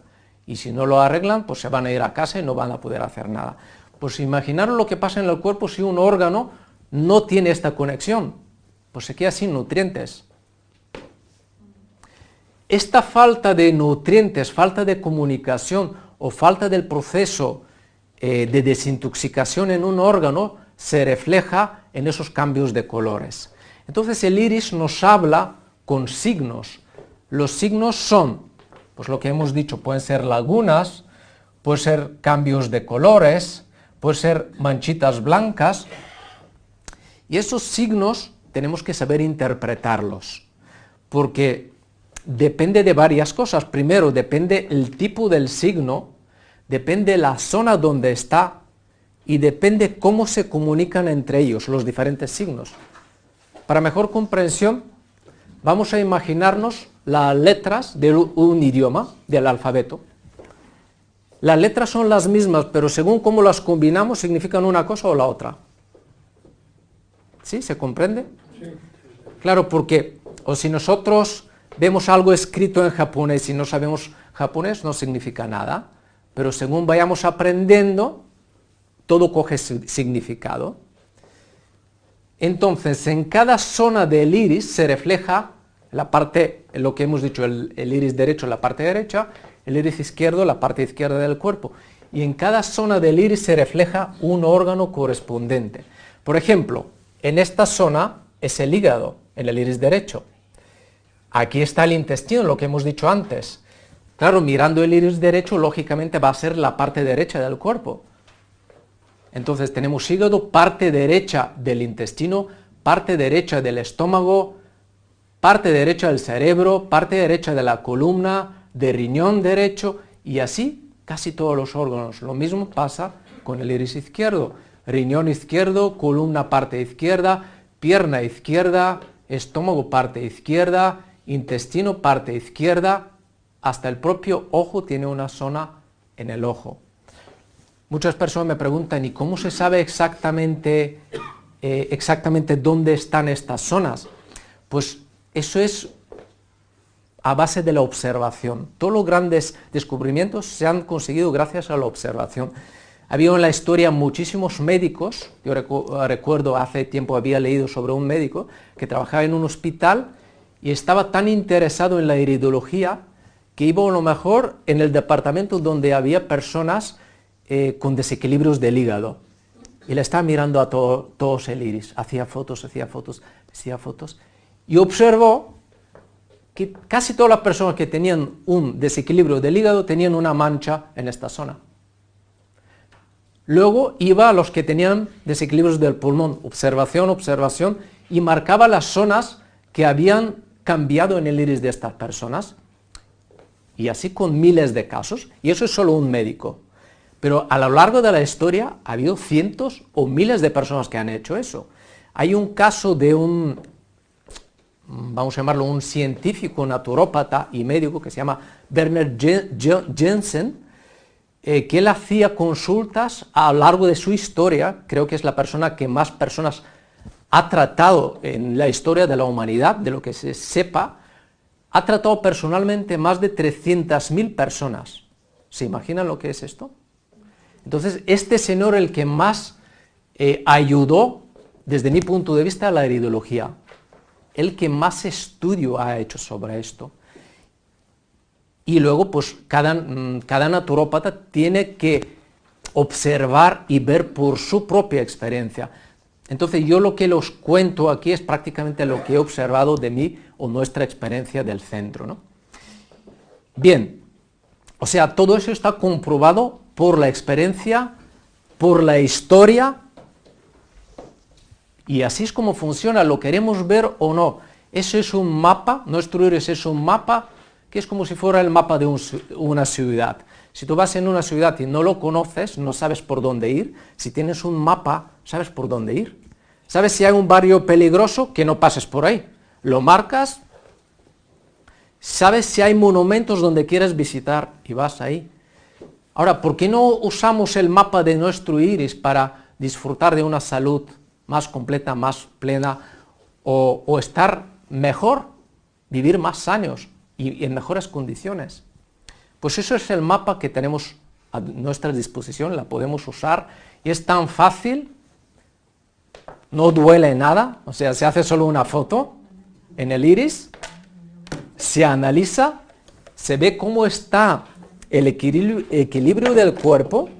Speaker 1: y si no lo arreglan, pues se van a ir a casa y no van a poder hacer nada. Pues imaginaros lo que pasa en el cuerpo si un órgano no tiene esta conexión, pues se queda sin nutrientes. Esta falta de nutrientes, falta de comunicación o falta del proceso de desintoxicación en un órgano se refleja en esos cambios de colores. Entonces el iris nos habla con signos. Los signos son, pues lo que hemos dicho, pueden ser lagunas, pueden ser cambios de colores, pueden ser manchitas blancas, y esos signos tenemos que saber interpretarlos, porque depende de varias cosas. Primero, depende el tipo del signo, depende la zona donde está y depende cómo se comunican entre ellos los diferentes signos. Para mejor comprensión, vamos a imaginarnos las letras de un idioma, del alfabeto. Las letras son las mismas, pero según cómo las combinamos significan una cosa o la otra. ¿Sí? ¿Se comprende?
Speaker 2: Sí.
Speaker 1: Claro, porque o si nosotros vemos algo escrito en japonés y no sabemos japonés, no significa nada, pero según vayamos aprendiendo, todo coge significado. Entonces, en cada zona del iris se refleja la parte, lo que hemos dicho, el iris derecho, la parte derecha, el iris izquierdo, la parte izquierda del cuerpo. Y en cada zona del iris se refleja un órgano correspondiente. Por ejemplo, en esta zona es el hígado, en el iris derecho. Aquí está el intestino, lo que hemos dicho antes. Claro, mirando el iris derecho, lógicamente va a ser la parte derecha del cuerpo. Entonces tenemos hígado, parte derecha del intestino, parte derecha del estómago, parte derecha del cerebro, parte derecha de la columna, de riñón derecho, y así casi todos los órganos. Lo mismo pasa con el iris izquierdo, riñón izquierdo, columna parte izquierda, pierna izquierda, estómago parte izquierda, intestino parte izquierda, hasta el propio ojo tiene una zona en el ojo. Muchas personas me preguntan, ¿y cómo se sabe exactamente dónde están estas zonas? Pues eso es a base de la observación. Todos los grandes descubrimientos se han conseguido gracias a la observación. Había en la historia muchísimos médicos, yo recuerdo hace tiempo había leído sobre un médico que trabajaba en un hospital y estaba tan interesado en la iridología que iba a lo mejor en el departamento donde había personas con desequilibrios del hígado. Y le estaba mirando a todos el iris, hacía fotos, y observó que casi todas las personas que tenían un desequilibrio del hígado tenían una mancha en esta zona. Luego iba a los que tenían desequilibrios del pulmón, observación, y marcaba las zonas que habían cambiado en el iris de estas personas. Y así con miles de casos, y eso es solo un médico. Pero a lo largo de la historia ha habido cientos o miles de personas que han hecho eso. Hay un caso de vamos a llamarlo un científico, naturópata y médico que se llama Werner Jensen, que él hacía consultas a lo largo de su historia, creo que es la persona que más personas ha tratado en la historia de la humanidad, de lo que se sepa, ha tratado personalmente más de 300.000 personas. ¿Se imaginan lo que es esto? Entonces, este señor el que más ayudó, desde mi punto de vista, a la iridología, el que más estudio ha hecho sobre esto. Y luego, pues, cada naturópata tiene que observar y ver por su propia experiencia. Entonces, yo lo que los cuento aquí es prácticamente lo que he observado de mí o nuestra experiencia del centro, ¿no? Bien, o sea, todo eso está comprobado por la experiencia, por la historia, y así es como funciona, lo queremos ver o no. Eso es un mapa, nuestro iris es un mapa que es como si fuera el mapa de una ciudad. Si tú vas en una ciudad y no lo conoces, no sabes por dónde ir. Si tienes un mapa, sabes por dónde ir. Sabes si hay un barrio peligroso, que no pases por ahí. Lo marcas. Sabes si hay monumentos donde quieres visitar y vas ahí. Ahora, ¿por qué no usamos el mapa de nuestro iris para disfrutar de una salud más completa, más plena, o estar mejor, vivir más años y en mejores condiciones? Pues eso es el mapa que tenemos a nuestra disposición, la podemos usar y es tan fácil, no duele nada, o sea, se hace solo una foto en el iris, se analiza, se ve cómo está el equilibrio del cuerpo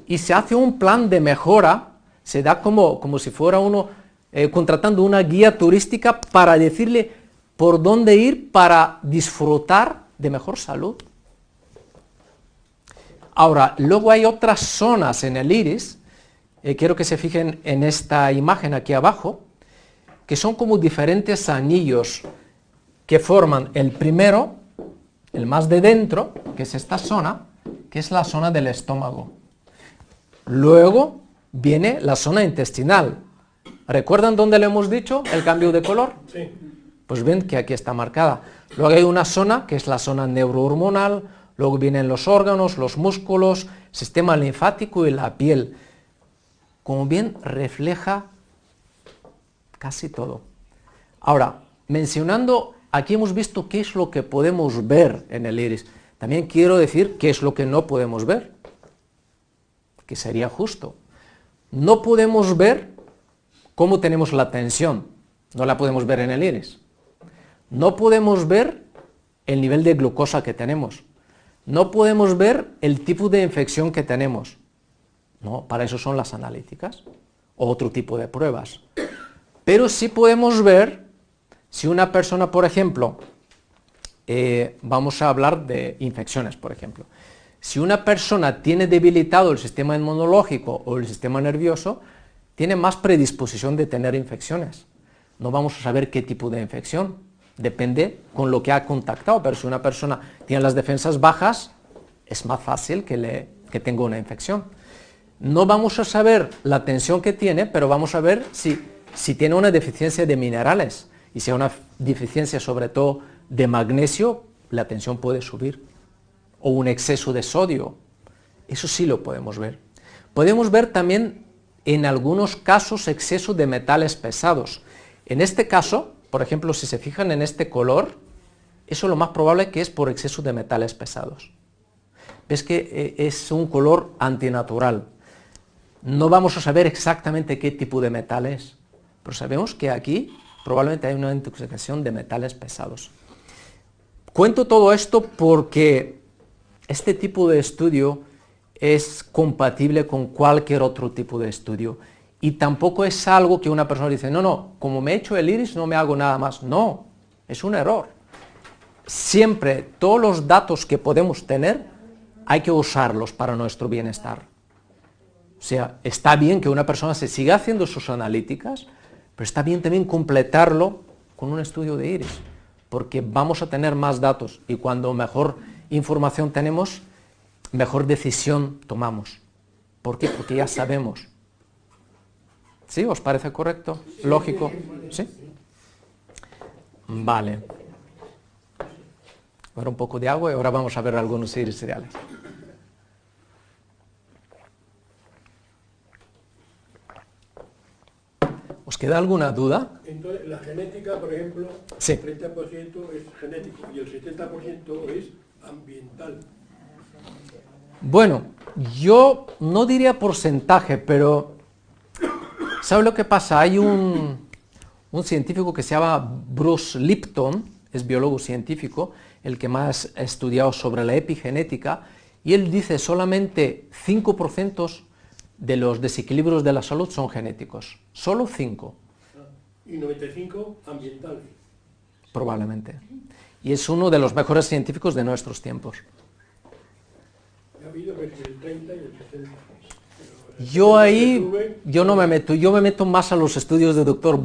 Speaker 1: y se hace un plan de mejora, se da como si fuera uno contratando una guía turística para decirle por dónde ir para disfrutar de mejor salud. Ahora, luego hay otras zonas en el iris, quiero que se fijen en esta imagen aquí abajo, que son como diferentes anillos que forman el primero, el más de dentro, que es esta zona, que es la zona del estómago. Luego viene la zona intestinal. ¿Recuerdan dónde le hemos dicho el cambio de color?
Speaker 2: Sí.
Speaker 1: Pues ven que aquí está marcada. Luego hay una zona que es la zona neurohormonal, luego vienen los órganos, los músculos, sistema linfático y la piel. Como bien refleja casi todo. Ahora, mencionando, aquí hemos visto qué es lo que podemos ver en el iris. También quiero decir qué es lo que no podemos ver, que sería justo. No podemos ver cómo tenemos la tensión, no la podemos ver en el iris. No podemos ver el nivel de glucosa que tenemos. No podemos ver el tipo de infección que tenemos. No, para eso son las analíticas o otro tipo de pruebas. Pero sí podemos ver si una persona, por ejemplo, vamos a hablar de infecciones, por ejemplo. Si una persona tiene debilitado el sistema inmunológico o el sistema nervioso, tiene más predisposición de tener infecciones. No vamos a saber qué tipo de infección. Depende con lo que ha contactado, pero si una persona tiene las defensas bajas, es más fácil que tenga una infección. No vamos a saber la tensión que tiene, pero vamos a ver si tiene una deficiencia de minerales. Y si hay una deficiencia sobre todo de magnesio, la tensión puede subir. O un exceso de sodio. Eso sí lo podemos ver. Podemos ver también en algunos casos exceso de metales pesados. En este caso, por ejemplo, si se fijan en este color, eso lo más probable que es por exceso de metales pesados. Ves que es un color antinatural. No vamos a saber exactamente qué tipo de metal es, pero sabemos que aquí probablemente hay una intoxicación de metales pesados. Cuento todo esto porque este tipo de estudio es compatible con cualquier otro tipo de estudio y tampoco es algo que una persona dice, no, como me he hecho el iris no me hago nada más. No, es un error. Siempre todos los datos que podemos tener hay que usarlos para nuestro bienestar. O sea, está bien que una persona se siga haciendo sus analíticas, pero está bien también completarlo con un estudio de iris, porque vamos a tener más datos y cuando mejor información tenemos, mejor decisión tomamos. ¿Por qué? Porque ya sabemos. ¿Sí? ¿Os parece correcto? ¿Lógico? ¿Sí? Vale. Ahora un poco de agua y ahora vamos a ver algunos iris cereales. ¿Os queda alguna duda?
Speaker 2: Entonces, la genética, por ejemplo,
Speaker 1: Sí.
Speaker 2: el 30% es genético y el 70% es ambiental.
Speaker 1: Bueno, yo no diría porcentaje, pero ¿sabe lo que pasa? Hay un científico que se llama Bruce Lipton, es biólogo científico, el que más ha estudiado sobre la epigenética, y él dice solamente 5% de los desequilibrios de la salud son genéticos, solo 5.
Speaker 2: Y 95 ambientales.
Speaker 1: Probablemente. Y es uno de los mejores científicos de nuestros tiempos.
Speaker 2: Ha habido pues, el 30 y el 60.
Speaker 1: Yo ahí, yo no me meto, yo me meto más a los estudios del doctor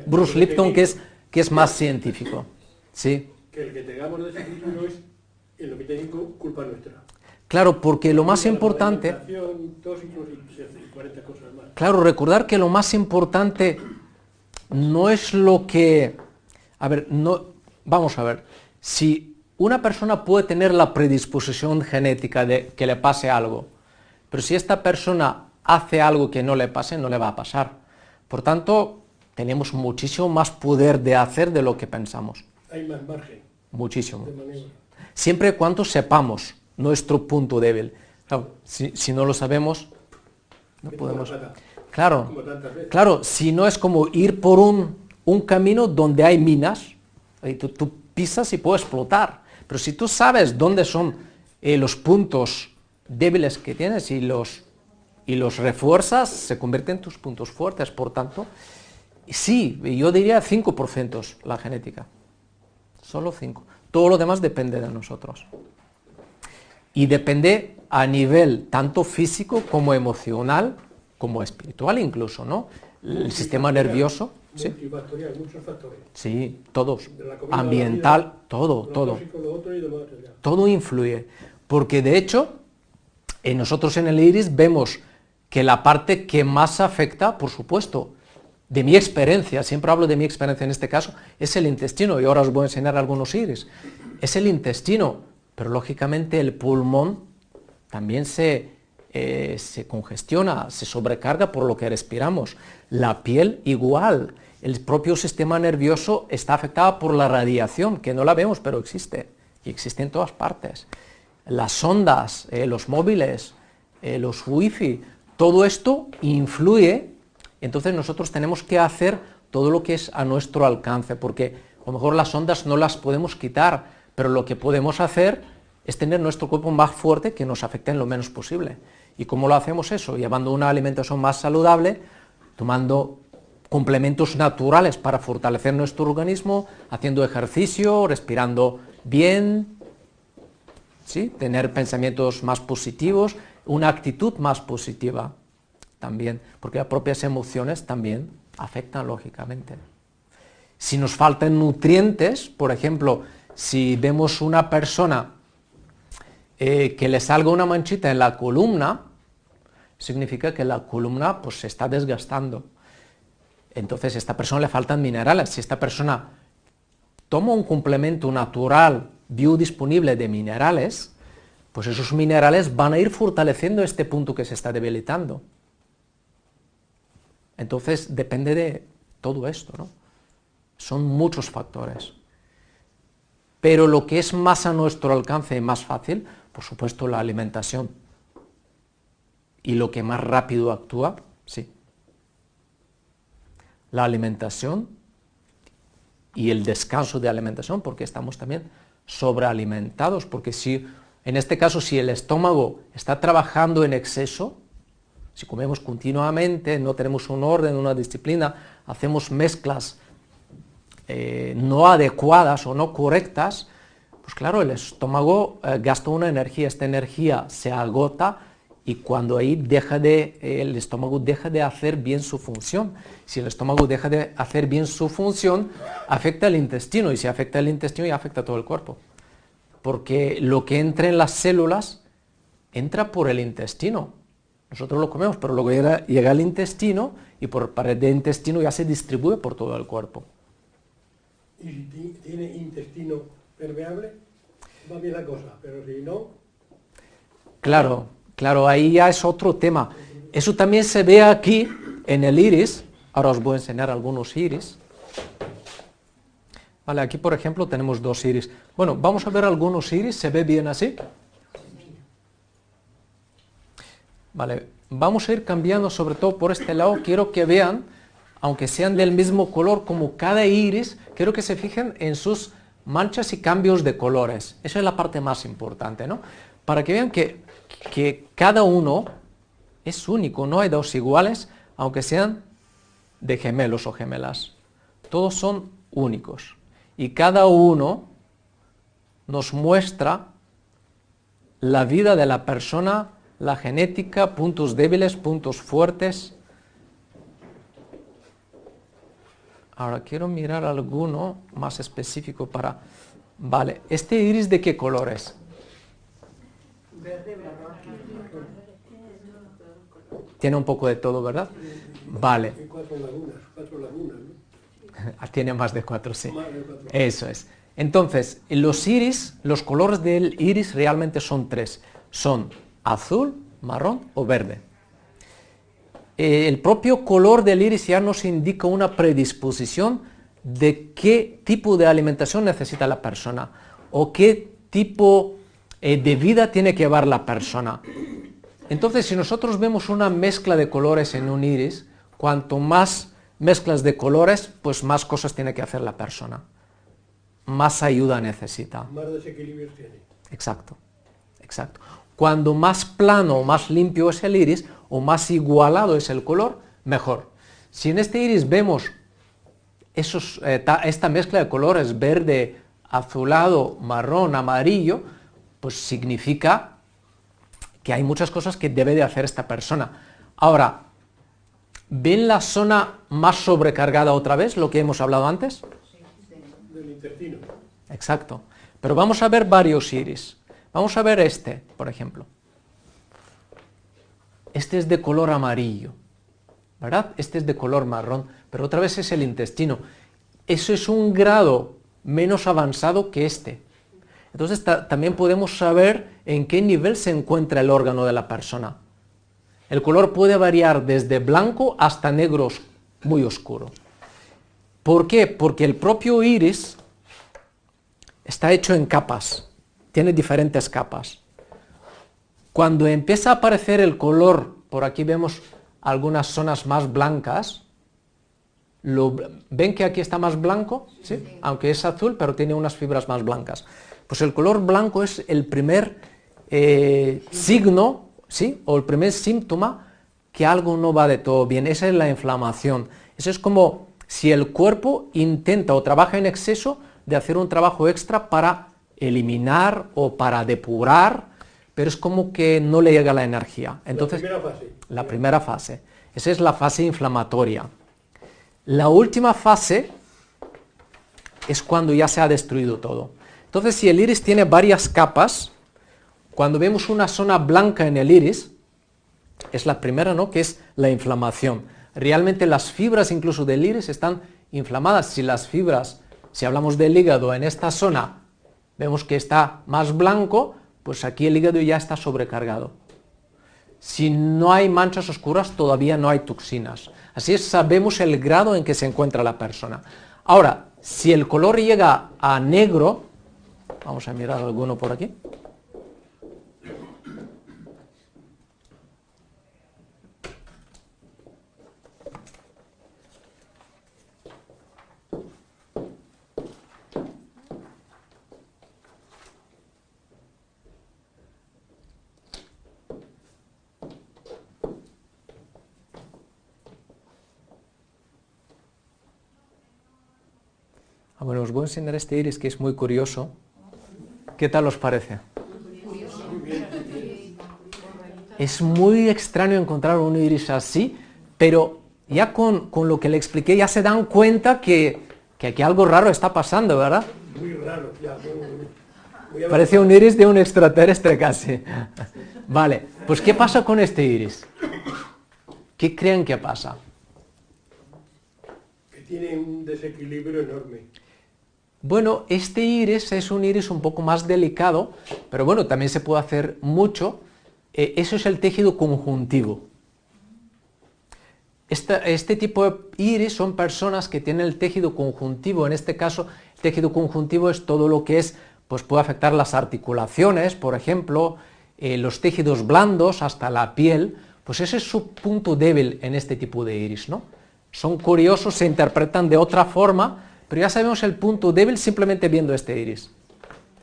Speaker 1: Bruce Lipton, que es más científico. ¿Sí?
Speaker 2: Que el que tengamos desequilibrio es el 95 culpa nuestra.
Speaker 1: Claro, porque lo más
Speaker 2: La
Speaker 1: importante,
Speaker 2: alimentación, tóxicos y 40 cosas más.
Speaker 1: claro, recordar que lo más importante no es lo que, a ver, no, vamos a ver, si una persona puede tener la predisposición genética de que le pase algo, pero si esta persona hace algo que no le pase, no le va a pasar. Por tanto, tenemos muchísimo más poder de hacer de lo que pensamos.
Speaker 2: Hay más margen
Speaker 1: Muchísimo.
Speaker 2: de maniobra.
Speaker 1: Siempre y cuando sepamos nuestro punto débil. Claro, si no lo sabemos, no
Speaker 2: Mete
Speaker 1: podemos.
Speaker 2: la pata,
Speaker 1: Claro,
Speaker 2: como tantas veces.
Speaker 1: claro, si no es como ir por un camino donde hay minas, y tú pisas y puede explotar. Pero si tú sabes dónde son los puntos débiles que tienes y los refuerzas, se convierten en tus puntos fuertes. Por tanto, sí, yo diría 5% la genética. Solo 5. Todo lo demás depende de nosotros. Y depende a nivel tanto físico como emocional, como espiritual incluso, ¿no? El sistema nervioso, ¿sí?
Speaker 2: Multifactorial, muchos factores.
Speaker 1: Sí, todos.
Speaker 2: De la comida,
Speaker 1: Ambiental,
Speaker 2: la vida,
Speaker 1: todo,
Speaker 2: Lo
Speaker 1: todo.
Speaker 2: tóxico, lo otro y lo otro, ya.
Speaker 1: Todo influye. Porque de hecho, nosotros en el iris vemos que la parte que más afecta, por supuesto, de mi experiencia, siempre hablo de mi experiencia en este caso, es el intestino, y ahora os voy a enseñar algunos iris. Es el intestino, pero lógicamente el pulmón también se congestiona, se sobrecarga por lo que respiramos. La piel igual, el propio sistema nervioso está afectado por la radiación, que no la vemos, pero existe, y existe en todas partes. Las ondas, los móviles, los wifi, todo esto influye. Entonces nosotros tenemos que hacer todo lo que es a nuestro alcance, porque a lo mejor las ondas no las podemos quitar, pero lo que podemos hacer es tener nuestro cuerpo más fuerte que nos afecte en lo menos posible. ¿Y cómo lo hacemos eso? Llevando una alimentación más saludable, tomando complementos naturales para fortalecer nuestro organismo, haciendo ejercicio, respirando bien, ¿sí? Tener pensamientos más positivos, una actitud más positiva también, porque las propias emociones también afectan lógicamente. Si nos faltan nutrientes, por ejemplo, si vemos una persona que le salga una manchita en la columna, significa que la columna pues, se está desgastando. Entonces a esta persona le faltan minerales. Si esta persona toma un complemento natural, biodisponible de minerales, pues esos minerales van a ir fortaleciendo este punto que se está debilitando. Entonces depende de todo esto, ¿no? Son muchos factores. Pero lo que es más a nuestro alcance y más fácil, por supuesto, la alimentación. Y lo que más rápido actúa, sí. La alimentación y el descanso de alimentación, porque estamos también sobrealimentados, porque si, en este caso, si el estómago está trabajando en exceso, si comemos continuamente, no tenemos un orden, una disciplina, hacemos mezclas no adecuadas o no correctas, pues claro, el estómago gasta una energía, esta energía se agota y cuando ahí el estómago deja de hacer bien su función. Si el estómago deja de hacer bien su función, afecta el intestino y si afecta el intestino ya afecta todo el cuerpo. Porque lo que entra en las células entra por el intestino. Nosotros lo comemos, pero luego llega al intestino y por pared de intestino ya se distribuye por todo el cuerpo.
Speaker 2: Y si tiene intestino permeable, va bien la cosa, pero si no...
Speaker 1: Claro, ahí ya es otro tema. Eso también se ve aquí en el iris. Ahora os voy a enseñar algunos iris. Vale, aquí por ejemplo tenemos dos iris. Bueno, vamos a ver algunos iris, ¿se ve bien así? Vale, vamos a ir cambiando sobre todo por este lado. Quiero que vean, aunque sean del mismo color, como cada iris, quiero que se fijen en sus manchas y cambios de colores. Esa es la parte más importante, ¿no? Para que vean que cada uno es único, no hay dos iguales, aunque sean de gemelos o gemelas. Todos son únicos. Y cada uno nos muestra la vida de la persona, la genética, puntos débiles, puntos fuertes. Ahora quiero mirar alguno más específico para... Vale, ¿este iris de qué color es?
Speaker 4: Verde, marrón.
Speaker 1: Tiene un poco de todo, ¿verdad? Vale.
Speaker 2: Hay cuatro lagunas, ¿no?
Speaker 1: Tiene más de 4, sí.
Speaker 2: Más de 4.
Speaker 1: Eso es. Entonces, los iris, los colores del iris realmente son 3. Son azul, marrón o verde. El propio color del iris ya nos indica una predisposición de qué tipo de alimentación necesita la persona o qué tipo de vida tiene que llevar la persona. Entonces, si nosotros vemos una mezcla de colores en un iris, cuanto más mezclas de colores, pues más cosas tiene que hacer la persona. Más ayuda necesita.
Speaker 2: Más desequilibrios tiene.
Speaker 1: Exacto, exacto. Cuando más plano o más limpio es el iris, o más igualado es el color, mejor. Si en este iris vemos esta mezcla de colores verde, azulado, marrón, amarillo, pues significa que hay muchas cosas que debe de hacer esta persona. Ahora, ¿ven la zona más sobrecargada otra vez, lo que hemos hablado antes?
Speaker 2: Del intestino.
Speaker 1: Exacto. Pero vamos a ver varios iris. Vamos a ver este, por ejemplo. Este es de color amarillo, ¿verdad? Este es de color marrón, pero otra vez es el intestino. Eso es un grado menos avanzado que este. Entonces también podemos saber en qué nivel se encuentra el órgano de la persona. El color puede variar desde blanco hasta negro muy oscuro. ¿Por qué? Porque el propio iris está hecho en capas, tiene diferentes capas. Cuando empieza a aparecer el color, por aquí vemos algunas zonas más blancas. ¿Ven que aquí está más blanco? ¿Sí? Aunque es azul, pero tiene unas fibras más blancas. Pues el color blanco es el primer signo, ¿sí? O el primer síntoma que algo no va de todo bien. Esa es la inflamación. Eso es como si el cuerpo intenta o trabaja en exceso de hacer un trabajo extra para eliminar o para depurar, pero es como que no le llega la energía. Entonces, la primera fase. Esa es la fase inflamatoria. La última fase es cuando ya se ha destruido todo. Entonces, si el iris tiene varias capas, cuando vemos una zona blanca en el iris, es la primera, ¿no?, que es la inflamación. Realmente las fibras incluso del iris están inflamadas. Si las fibras, si hablamos del hígado en esta zona, vemos que está más blanco, pues aquí el hígado ya está sobrecargado. Si no hay manchas oscuras, todavía no hay toxinas. Así es, sabemos el grado en que se encuentra la persona. Ahora, si el color llega a negro, vamos a mirar alguno por aquí. Bueno, os voy a enseñar este iris que es muy curioso. ¿Qué tal os parece? Es muy extraño encontrar un iris así, pero ya con lo que le expliqué ya se dan cuenta que aquí algo raro está pasando, ¿verdad?
Speaker 2: Muy raro, ya. Muy
Speaker 1: Parece un iris de un extraterrestre casi. Vale, pues ¿qué pasa con este iris? ¿Qué creen que pasa?
Speaker 2: Que tiene un desequilibrio enorme.
Speaker 1: Bueno, este iris es un iris un poco más delicado, pero bueno, también se puede hacer mucho. Eso es el tejido conjuntivo. Este tipo de iris son personas que tienen el tejido conjuntivo. En este caso, el tejido conjuntivo es todo lo que es, pues puede afectar las articulaciones, por ejemplo, los tejidos blandos hasta la piel. Pues ese es su punto débil en este tipo de iris, ¿no? Son curiosos, se interpretan de otra forma, pero ya sabemos el punto débil simplemente viendo este iris.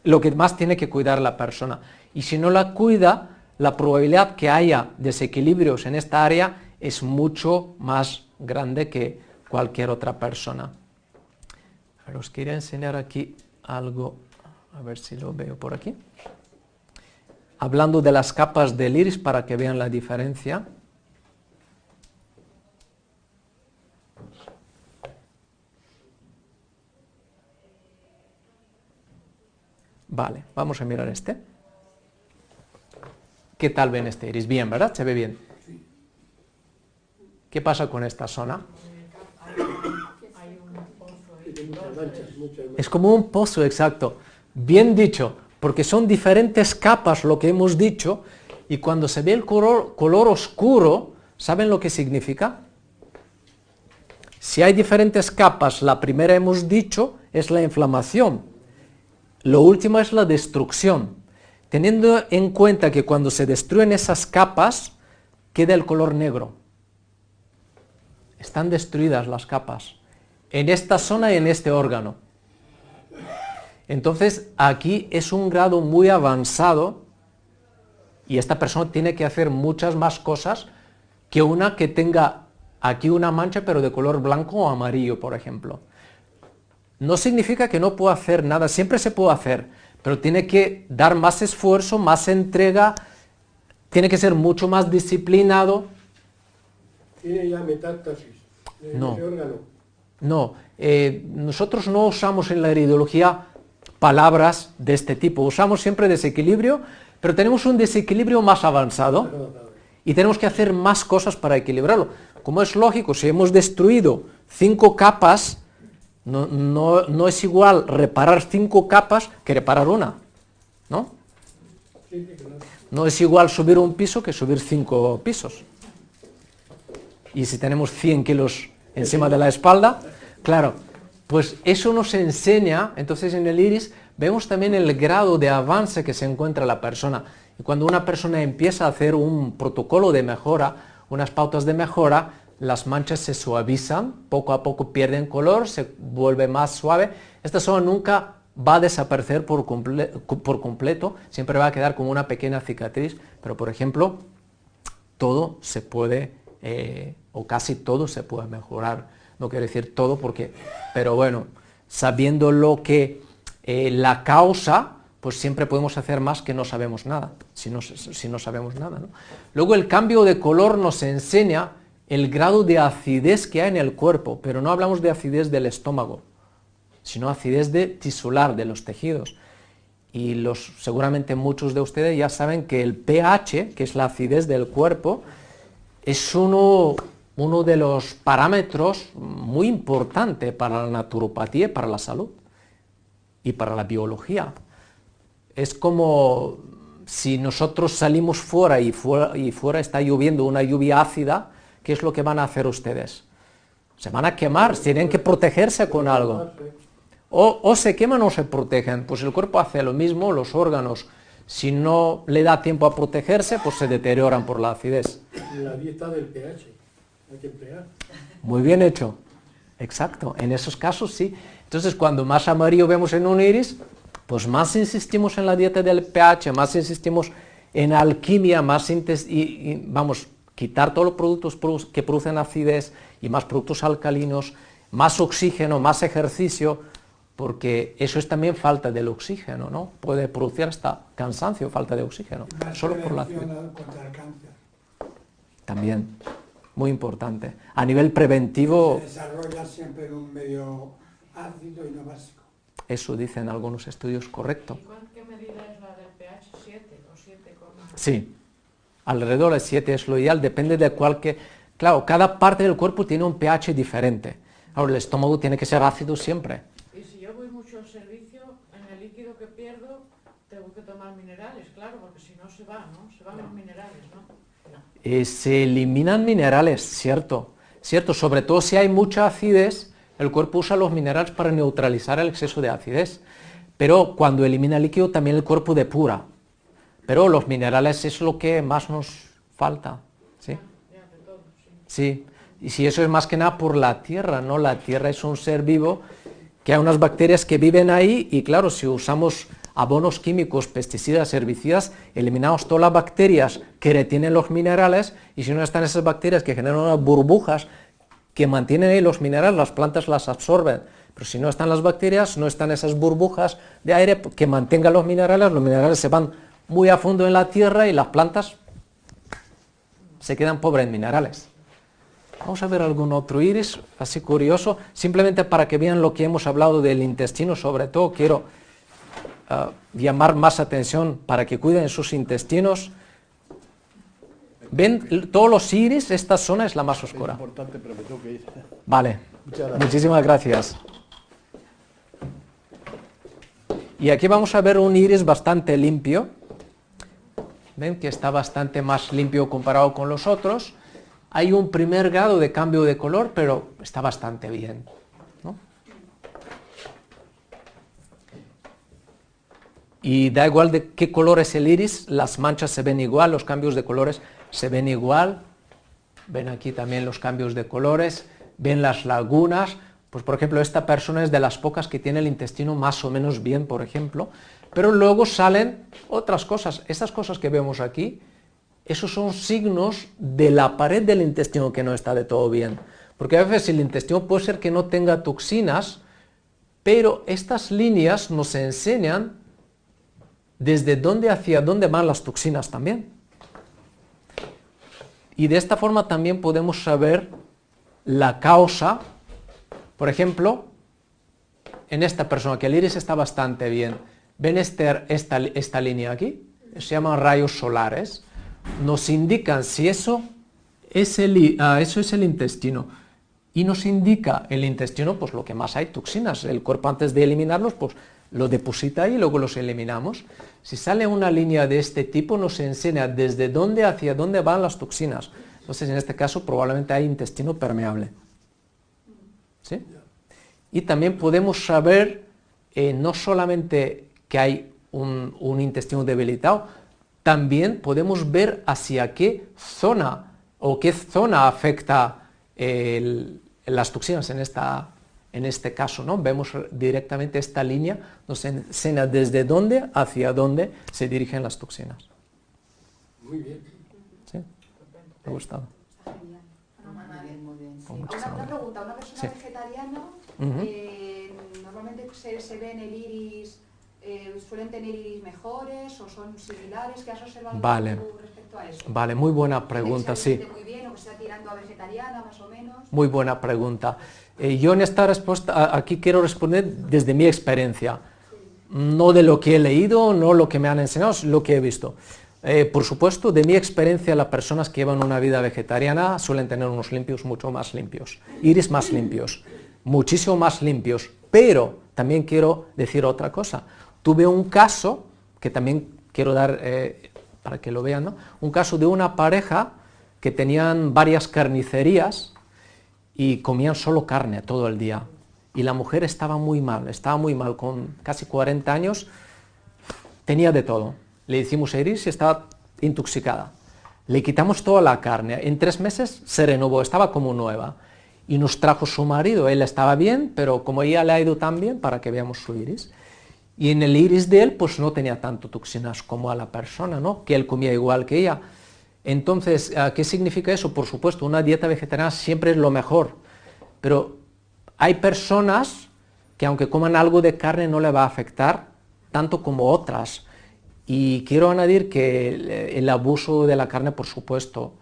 Speaker 1: Lo que más tiene que cuidar la persona. Y si no la cuida, la probabilidad que haya desequilibrios en esta área es mucho más grande que cualquier otra persona. A ver, os quería enseñar aquí algo, a ver si lo veo por aquí. Hablando de las capas del iris para que vean la diferencia. Vale, vamos a mirar este. ¿Qué tal ven este iris? Bien, ¿verdad? Se ve bien. ¿Qué pasa con esta zona?
Speaker 2: Tiene muchas manchas, muchas manchas.
Speaker 1: Es como un pozo, exacto. Bien dicho, porque son diferentes capas lo que hemos dicho, y cuando se ve el color oscuro, ¿saben lo que significa? Si hay diferentes capas, la primera hemos dicho es la inflamación. Lo último es la destrucción, teniendo en cuenta que cuando se destruyen esas capas, queda el color negro. Están destruidas las capas, en esta zona y en este órgano. Entonces, aquí es un grado muy avanzado, y esta persona tiene que hacer muchas más cosas que una que tenga aquí una mancha, pero de color blanco o amarillo, por ejemplo. No significa que no pueda hacer nada, siempre se puede hacer, pero tiene que dar más esfuerzo, más entrega, tiene que ser mucho más disciplinado.
Speaker 2: Tiene ya metástasis en
Speaker 1: No.
Speaker 2: ese órgano.
Speaker 1: No, nosotros no usamos en la iridología palabras de este tipo, usamos siempre desequilibrio, pero tenemos un desequilibrio más avanzado y tenemos que hacer más cosas para equilibrarlo. Como es lógico, si hemos destruido 5 capas, no es igual reparar 5 capas que reparar una, ¿no?
Speaker 2: Sí, sí, claro.
Speaker 1: No es igual subir un piso que subir 5 pisos. Y si tenemos 100 kilos encima de la espalda, claro, pues eso nos enseña, entonces en el iris vemos también el grado de avance que se encuentra la persona. Y cuando una persona empieza a hacer un protocolo de mejora, unas pautas de mejora, las manchas se suavizan, poco a poco pierden color, se vuelve más suave. Esta zona nunca va a desaparecer por completo, siempre va a quedar como una pequeña cicatriz, pero por ejemplo, todo se puede, o casi todo se puede mejorar. No quiero decir todo pero bueno, sabiendo lo que la causa, pues siempre podemos hacer más que no sabemos nada, si no sabemos nada, ¿no? Luego el cambio de color nos enseña el grado de acidez que hay en el cuerpo, pero no hablamos de acidez del estómago, sino acidez tisular de los tejidos. Y seguramente muchos de ustedes ya saben que el pH, que es la acidez del cuerpo, es uno de los parámetros muy importantes para la naturopatía, para la salud y para la biología. Es como si nosotros salimos fuera y fuera está lloviendo una lluvia ácida, ¿qué es lo que van a hacer ustedes? Se van a quemar, tienen que protegerse con algo. O se queman o se protegen. Pues el cuerpo hace lo mismo, los órganos, si no le da tiempo a protegerse, pues se deterioran por la acidez.
Speaker 2: La dieta del pH, hay que emplear.
Speaker 1: Muy bien hecho. Exacto, en esos casos sí. Entonces, cuando más amarillo vemos en un iris, pues más insistimos en la dieta del pH, más insistimos en alquimia, vamos, quitar todos los productos que producen acidez y más productos alcalinos, más oxígeno, más ejercicio, porque eso es también falta del oxígeno, ¿no? Puede producir hasta cansancio, falta de oxígeno,
Speaker 5: Más
Speaker 1: solo por la acidez.
Speaker 5: contra el cáncer.
Speaker 1: También, muy importante. A nivel preventivo,
Speaker 5: Se desarrolla siempre en un medio ácido y no básico.
Speaker 1: eso dicen algunos estudios, correcto.
Speaker 3: ¿Y qué medida es la del pH? ¿7 o 7?
Speaker 1: Sí, alrededor de 7 es lo ideal, depende de claro, cada parte del cuerpo tiene un pH diferente. Ahora, el estómago tiene que ser ácido siempre.
Speaker 3: Y si yo voy mucho al servicio, en el líquido que pierdo, tengo que tomar minerales, claro, porque si no se va, ¿no? Se van los minerales, ¿no?
Speaker 1: Se eliminan minerales, cierto, sobre todo si hay mucha acidez, el cuerpo usa los minerales para neutralizar el exceso de acidez, pero cuando elimina el líquido también el cuerpo depura, pero los minerales es lo que más nos falta, ¿sí?
Speaker 3: Ya, de todo, sí.
Speaker 1: Sí, y si eso es más que nada por la tierra, ¿no? La tierra es un ser vivo, que hay unas bacterias que viven ahí y claro, si usamos abonos químicos, pesticidas, herbicidas, eliminamos todas las bacterias que retienen los minerales y si no están esas bacterias que generan unas burbujas que mantienen ahí los minerales, las plantas las absorben. Pero si no están las bacterias, no están esas burbujas de aire que mantengan los minerales se van muy a fondo en la tierra y las plantas se quedan pobres en minerales. Vamos a ver algún otro iris, así curioso, simplemente para que vean lo que hemos hablado del intestino, sobre todo quiero llamar más atención para que cuiden sus intestinos. ¿Ven todos los iris? Esta zona es la más oscura.
Speaker 6: Es importante, pero me tengo que ir.
Speaker 1: Vale,
Speaker 6: Muchas gracias.
Speaker 1: muchísimas gracias. Y aquí vamos a ver un iris bastante limpio. Ven que está bastante más limpio comparado con los otros. Hay un primer grado de cambio de color, pero está bastante bien, ¿no? Y da igual de qué color es el iris, las manchas se ven igual, los cambios de colores se ven igual. Ven aquí también los cambios de colores, ven las lagunas. Pues por ejemplo, esta persona es de las pocas que tiene el intestino más o menos bien, por ejemplo. Pero luego salen otras cosas. Estas cosas que vemos aquí, esos son signos de la pared del intestino que no está de todo bien. Porque a veces el intestino puede ser que no tenga toxinas, pero estas líneas nos enseñan desde dónde hacia dónde van las toxinas también. Y de esta forma también podemos saber la causa. Por ejemplo, en esta persona, que el iris está bastante bien. ¿Ven esta línea aquí? Se llaman rayos solares. Nos indican si eso es el intestino. Y nos indica el intestino, pues lo que más hay, toxinas. El cuerpo antes de eliminarlos, pues lo deposita ahí y luego los eliminamos. Si sale una línea de este tipo, nos enseña desde dónde hacia dónde van las toxinas. Entonces, en este caso, probablemente hay intestino permeable. ¿Sí? Y también podemos saber no solamente que hay un intestino debilitado, también podemos ver hacia qué zona o qué zona afecta las toxinas en este caso, ¿no? Vemos directamente esta línea, nos enseña desde dónde hacia dónde se dirigen las toxinas.
Speaker 2: Muy bien.
Speaker 1: ¿Sí? ¿Me ha gustado?
Speaker 7: Está genial. Muy bien.
Speaker 1: Pues
Speaker 7: Sí.
Speaker 1: muchas
Speaker 7: Una
Speaker 1: gracias.
Speaker 7: pregunta, una persona
Speaker 1: Sí.
Speaker 7: vegetariana,
Speaker 1: Ujú.
Speaker 7: normalmente se ve en el iris, suelen tener iris mejores o son similares, ¿qué has observado
Speaker 1: Vale.
Speaker 7: tú respecto a eso?
Speaker 1: Vale, muy buena pregunta,
Speaker 7: ¿Que se
Speaker 1: sí.
Speaker 7: alimente muy bien o que sea tirando a vegetariana más o menos?
Speaker 1: Muy buena pregunta. Yo en esta respuesta aquí quiero responder desde mi experiencia, no de lo que he leído, no lo que me han enseñado, es lo que he visto. Por supuesto, de mi experiencia, las personas que llevan una vida vegetariana suelen tener unos limpios mucho más limpios, iris más limpios, muchísimo más limpios, pero también quiero decir otra cosa. Tuve un caso, que también quiero dar, para que lo vean, ¿no? Un caso de una pareja que tenían varias carnicerías y comían solo carne todo el día. Y la mujer estaba muy mal, con casi 40 años, tenía de todo. Le hicimos iris y estaba intoxicada. Le quitamos toda la carne. En 3 meses se renovó, estaba como nueva. Y nos trajo su marido. Él estaba bien, pero como ella le ha ido tan bien, para que veamos su iris. Y en el iris de él, pues no tenía tanto toxinas como a la persona, ¿no? Que él comía igual que ella. Entonces, ¿qué significa eso? Por supuesto, una dieta vegetariana siempre es lo mejor. Pero hay personas que aunque coman algo de carne no le va a afectar tanto como otras. Y quiero añadir que el abuso de la carne, por supuesto,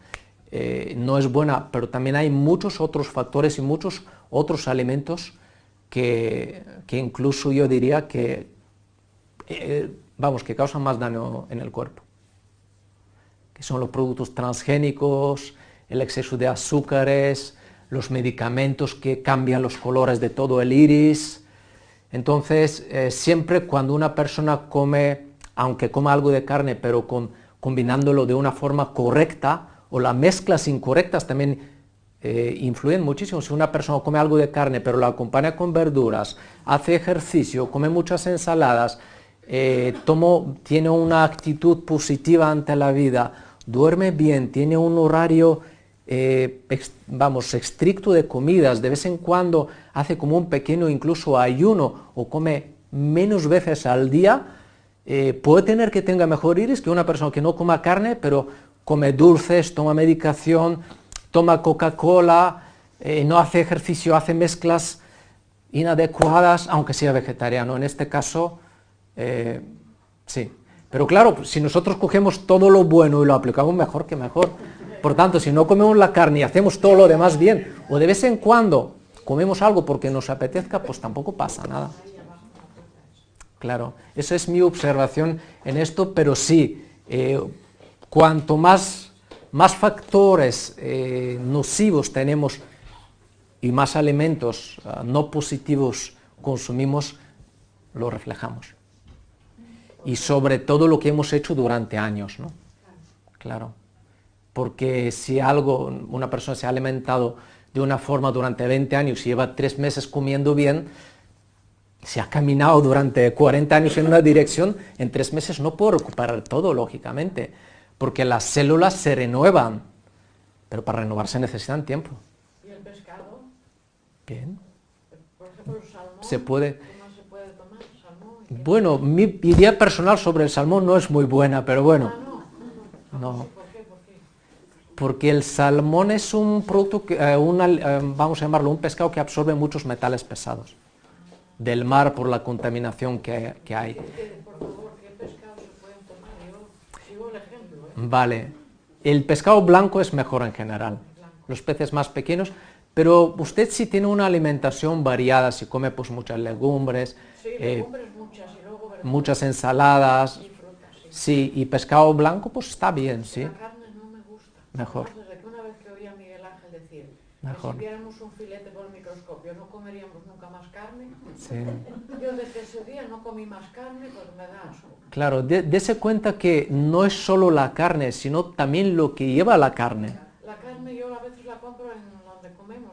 Speaker 1: no es buena, pero también hay muchos otros factores y muchos otros alimentos que incluso yo diría que, que causan más daño en el cuerpo. Que son los productos transgénicos, el exceso de azúcares, los medicamentos que cambian los colores de todo el iris. Entonces, siempre cuando una persona come, aunque coma algo de carne, pero combinándolo de una forma correcta, o las mezclas incorrectas también influyen muchísimo. Si una persona come algo de carne, pero lo acompaña con verduras, hace ejercicio, come muchas ensaladas, tiene una actitud positiva ante la vida, duerme bien, tiene un horario estricto de comidas, de vez en cuando hace como un pequeño incluso ayuno o come menos veces al día, puede tener que tenga mejor iris que una persona que no coma carne, pero come dulces, toma medicación, toma Coca-Cola, no hace ejercicio, hace mezclas inadecuadas, aunque sea vegetariano. En este caso, sí. Pero claro, si nosotros cogemos todo lo bueno y lo aplicamos, mejor que mejor. Por tanto, si no comemos la carne y hacemos todo lo demás bien, o de vez en cuando comemos algo porque nos apetezca, pues tampoco pasa nada. Claro, esa es mi observación en esto, pero sí, cuanto más factores nocivos tenemos y más alimentos no positivos consumimos, lo reflejamos. Y sobre todo lo que hemos hecho durante años, ¿no? Claro, porque si una persona se ha alimentado de una forma durante 20 años y lleva 3 meses comiendo bien, si ha caminado durante 40 años en una dirección, en 3 meses no puedo recuperar todo, lógicamente, porque las células se renuevan, pero para renovarse necesitan tiempo.
Speaker 3: ¿Y el pescado?
Speaker 1: Bien.
Speaker 3: Por ejemplo, el salmón.
Speaker 1: Se puede.
Speaker 3: ¿Qué más se puede tomar? ¿Salmón?
Speaker 1: Bueno, mi idea personal sobre el salmón no es muy buena, pero bueno. No.
Speaker 3: ¿Por qué? ¿Por qué?
Speaker 1: Porque el salmón es un producto, vamos a llamarlo, un pescado que absorbe muchos metales pesados del mar por la contaminación que hay.
Speaker 3: Por favor, ¿qué pescado se pueden tomar? Yo sigo el ejemplo, ¿eh?
Speaker 1: Vale, el pescado blanco es mejor en general, los peces más pequeños, pero usted si tiene una alimentación variada, si come pues muchas legumbres,
Speaker 3: Sí, legumbres muchas y luego verduras
Speaker 1: muchas ensaladas,
Speaker 3: y frutas, sí.
Speaker 1: sí, y pescado blanco pues está bien, sí,
Speaker 3: La carne no me gusta.
Speaker 1: Mejor.
Speaker 3: Además, desde que una vez que oí a Miguel Ángel decir
Speaker 1: Mejor.
Speaker 3: que si viéramos un filete por el microscopio no comeríamos nunca más carne,
Speaker 1: sí.
Speaker 3: yo desde ese día no comí más carne, pues me da asco.
Speaker 1: Claro, dése cuenta que no es solo la carne, sino también lo que lleva la carne.
Speaker 3: La carne yo a veces la compro en donde comemos,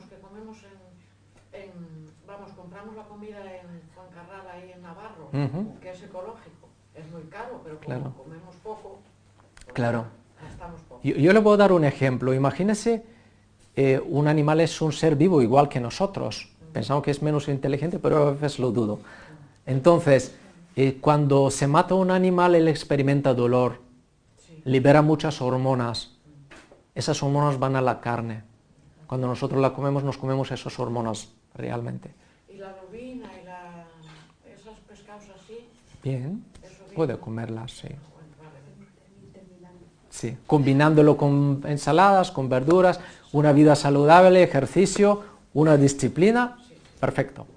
Speaker 3: compramos la comida en Fuencarral, ahí en Navarro, que es ecológico. Es muy caro, pero como
Speaker 1: Claro.
Speaker 3: comemos poco, pues
Speaker 1: Claro.
Speaker 3: gastamos poco.
Speaker 1: Yo le voy a dar un ejemplo. Imagínese, un animal es un ser vivo igual que nosotros. Pensamos que es menos inteligente, pero a veces lo dudo. Entonces, cuando se mata un animal, él experimenta dolor,
Speaker 3: Sí.
Speaker 1: libera muchas hormonas. Esas hormonas van a la carne. Cuando nosotros la comemos, nos comemos esas hormonas realmente.
Speaker 3: Y la lubina y esos pescados así,
Speaker 1: Bien,
Speaker 3: eso bien.
Speaker 1: puede comerlas, sí.
Speaker 3: Bueno, vale.
Speaker 1: Sí, combinándolo con ensaladas, con verduras, una vida saludable, ejercicio, una disciplina, perfecto.